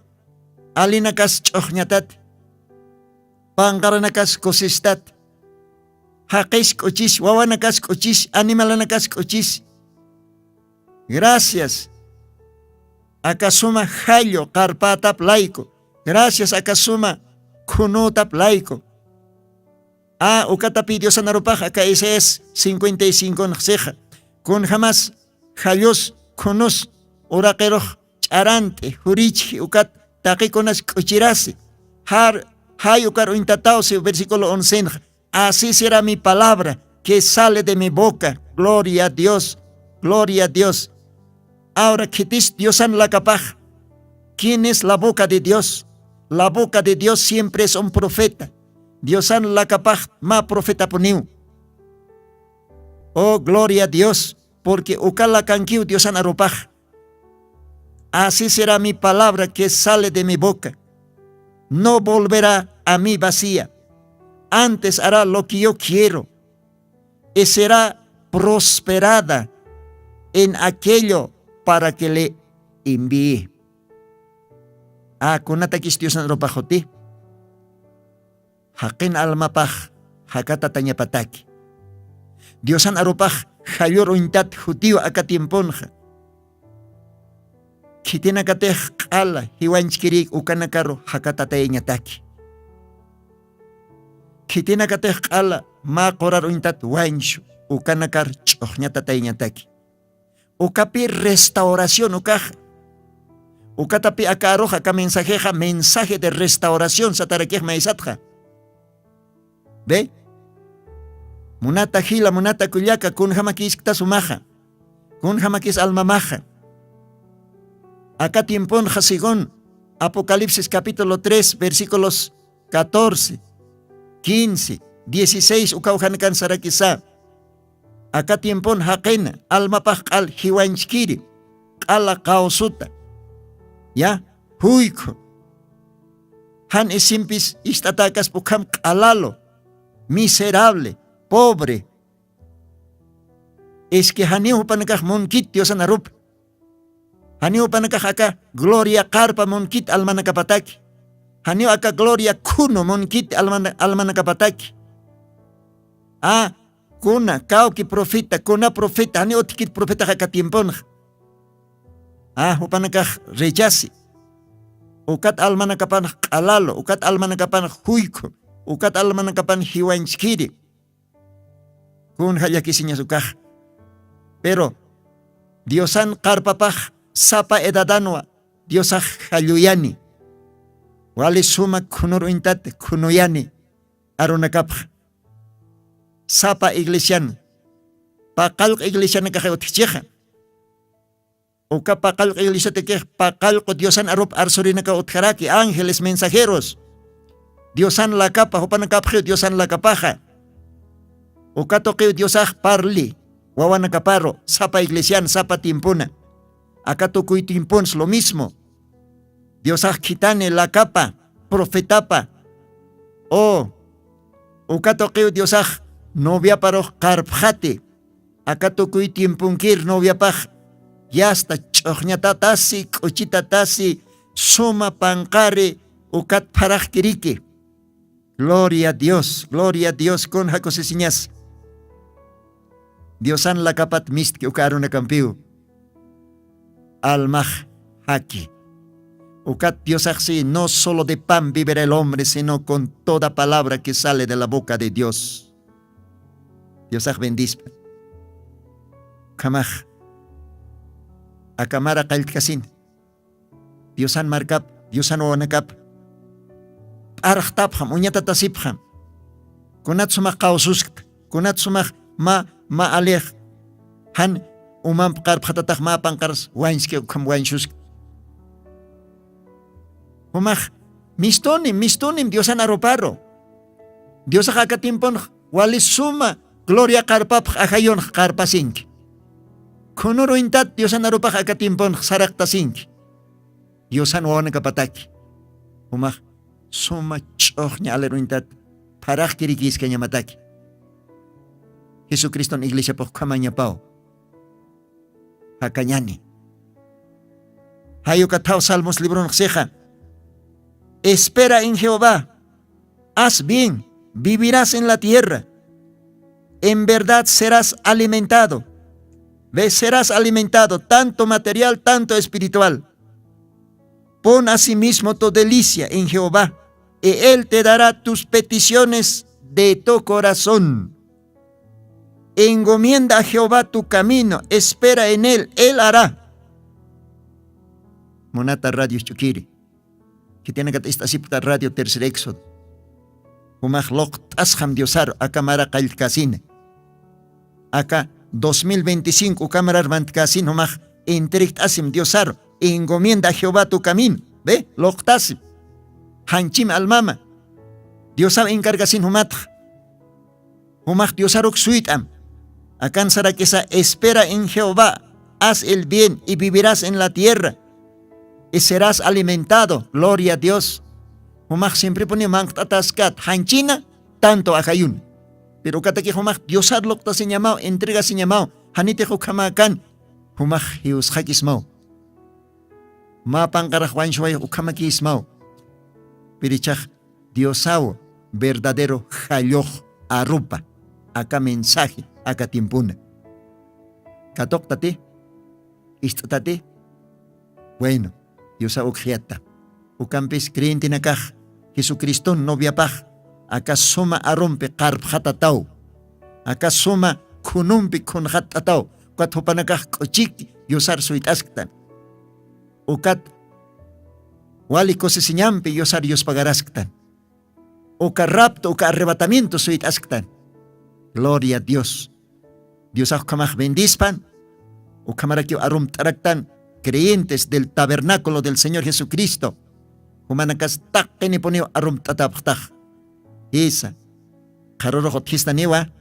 Alinakas chochñatat. Pangaranakas kosistat. Haqis kochis, wawanakas kochis, animalanakas kochis. Gracias. Akasuma jallo karpatap laiko. Gracias akasuma kunutap laiko. Ukatapi Dios anaropaj, acá ese es 55 nxeja. Kun jamás jallos kunus urakeroj charante jurichi ukat taquikonas kuchirasi. Hay ukar uintatause versículo 11. Así será mi palabra que sale de mi boca. Gloria a Dios. Gloria a Dios. Ahora, ¿qué dice Dios en la capaj? ¿Quién es la boca de Dios? La boca de Dios siempre es un profeta. Dios en la capaj, ma profeta poniu. Oh, gloria a Dios, porque ukala kankiu Dios en aropaj. Así será mi palabra que sale de mi boca. No volverá a mí vacía. Antes hará lo que yo quiero. Y será prosperada en aquello para que le envíe. Kunata Dios en ropajoti. Hakin almapaj, hakata tañapataki. Dios en aropaj, hayor uintat jutío akatiemponja. Kitina katej ala, hiwanchkirik ukanakaro, hakata tañataki. Kitina katej ala, ma korar uintat wanshu, ukanakar chochñata tañataki. Ukapi restauración ukaja. Ukatapi akaroja aka mensajeja, mensaje de restauración satarakej maisatja. ¿Ve? Munata gila, munata kuyaka, kun jamakis ktasumaja. Kun jamakis almamaja. Acá tiempón jasigón, Apocalipsis capítulo 3, versículos 14, 15, 16, ukaujankan sarakisa. Acá tiempón haquena, almapaj al hiwanchkiri, ala kausuta. Ya, huiko. Han esimpis istatakas pukam alalo, miserable, pobre. Es que haniu panakaj monkit Dios anarup. Haniu panakaj acá gloria carpa monkit almanakapataki. Haniu acá gloria kuno monkit almanakapataki. Kuna kauki profeta, kuna profeta, haniu tikit profeta acá tiempon. Upanakaj rechazi. Ukat almanakapan alalo, ukat almanakapan huiko, ukat almanakapan hiwanchkiri. Kun hayakisinya sukaj. Pero Diosan karpapaj sapa edadanwa, Diosaj haluyani. Wali suma kunur intat kunuyani arunakapaj. Sapa iglesian. Pakaluk iglesian nakaheotchicha. Uka pakal iglesia teke pakal ko Diosan arup arsurina ka utkaraki ángeles mensajeros. Diosan la capa hupan kapje Diosan la capaja. Uka toque Diosaj parli wawan kaparo sapa iglesian sapa timpuna. Acá tokuy timpons lo mismo. Diosaj kitane la capa profetapa. Uka toque Diosaj novia paro karpjate. Acá tokuy timpunkir novia paj. Ya hasta chochñatatasi, cochitatasi, suma pancare, ukat paraj kiriki. Gloria a Dios con jacosesiñas. Diosan la capat mist que ukaron a campiu. Almaj haki. Ukat Diosajsi, no solo de pan vivirá el hombre, sino con toda palabra que sale de la boca de Dios. Diosaj bendispa. Kamaj. Akamara kalkasin. Diosan markap, Diosan oanakap. p'araqtapjam uñata tasipjam kunat sumaq qawsuskta kunat sumaq ma alej han umam qarpqatataq ma panqaras waynski ukham waynshuskt umaq mistonim Diosan aroparro Dios akatimpon wali suma gloria qarpapq ajayon qarpasinki kunuro intat Diosan aropaq akatimpon saraqtasinki Diosan wawana kapataki umaq suma ch'uqña alero intat paraq kirikisqa ñamataki Jesucristo en iglesia por kamañapao hakañani hayo katao salmos libro nxeja espera en Jehová haz bien vivirás en la tierra en verdad serás alimentado serás alimentado tanto material tanto espiritual pon asimismo tu delicia en Jehová y él te dará tus peticiones de tu corazón. Encomienda a Jehová tu camino, espera en él hará. Monata Radio Chukiri, que tiene que estar así para Radio Tercer Éxodo. Humaj lok tasham diosar, acá mara casine. Acá 2025, cámara armant casino, humaj entrict asim diosar, encomienda a Jehová tu camino. ¿Ve? Lok tasim. Hanchim almama. Diosar encarga sin humat. Humaj diosarok suitam. Alcanzará que esa espera en Jehová, haz el bien y vivirás en la tierra y serás alimentado, gloria a Dios. Humaj siempre pone mantataskat, hanchina, tanto ajayun. Pero kata que humaj Diosar lokta se llamado, entrega se llamado, hanite hukamakan, humaj hius hakismao. Ma pangarajwan shuay ukamakismao. Pirichaj Diosao, verdadero jaloj arupa, acá mensaje. Acá timpuna. Katoktate, istatate. Bueno, Dios ha ujiata. Ucampis creyente nakaj, Jesucristo novia paj. Acá suma arompe karp hatatau. Acá suma kunumpi kun hatatau. Kat hopanakaj kochik, Diosar suitasktan. Ukat wali kosesiñampi, Diosar Dios pagarasktan. Uka rapto, uka arrebatamiento suitasktan. Gloria a Dios. Dios akamaj bendispan, o kamarakio arum taraktan, creyentes del tabernáculo del Señor Jesucristo. Humanakas takkeni poneo arum tataptaj. Esa, karorojo tistanewa,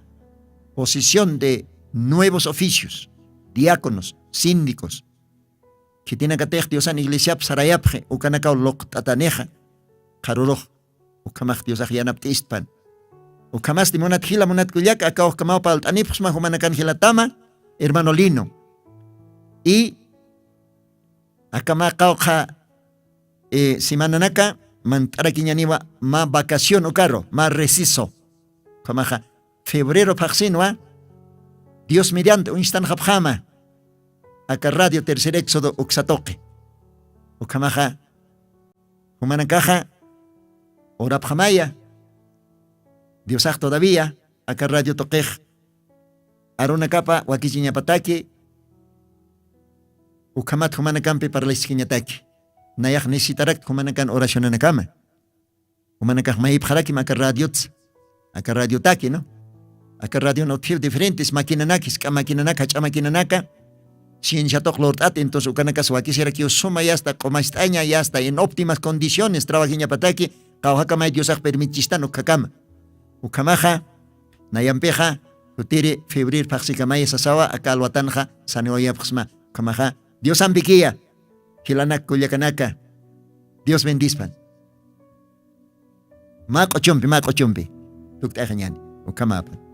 posición de nuevos oficios, diáconos, síndicos, que tiene que tener Dios en iglesia sarayapje, o kanakao lok tataneja, karorojo, o kamaj Dios ajianaptistpan. O kamas di monat hila monat kuyak acá kamao palt anipus mahumanakan hilatama hermano Lino y acá kauja simananaka mantara kiñaniwa ma vacación o carro ma reciso kamaja febrero paxinwa Dios mediante un instan japjama acá Radio Tercer Éxodo uxatoque o kamaja humanakaja orapjamaya Dios todavía, acá Radio Toquej, Aruna Capa, Wakichiña Pataki, Ukamat Humanakampi para la Isquiñataki, Nayak Nisitarak Humanakan oración en la cama, Humanakaj Maip Haraki, acá Radio Taki, ¿no? Acá Radio Notil diferentes, maquinanakis, maquinanaka, chamaquinanaka, ciencia Lord At, entonces Ukanakas Wakisera que suma ya hasta como estaña, ya hasta en óptimas condiciones, Trabajiña Pataki, Kauhakamay Dios permitistan Ukakama. Ukamaja, Nayampeja, Utiri, Febril, Paxikamaya, Sasawa, Akalwatanja, Saneoya, Pxma, Ukamaja, Dios ampiquia, Hilanak, Culiacanaka, Dios bendispan. Mako chumpi, Tuktajañani, Ukamapan.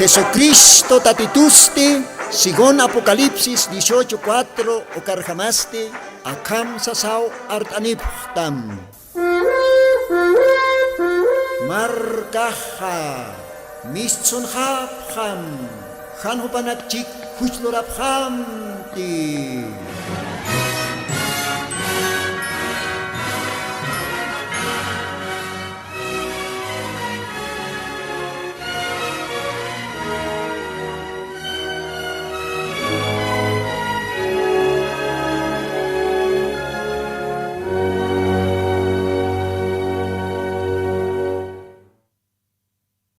Jesucristo tatitusti, según Apocalipsis 18:4, okarjamaste, akam sasau artaniptam. Markaha, mistsun hapham, hanhupanakchik hujluraphamti.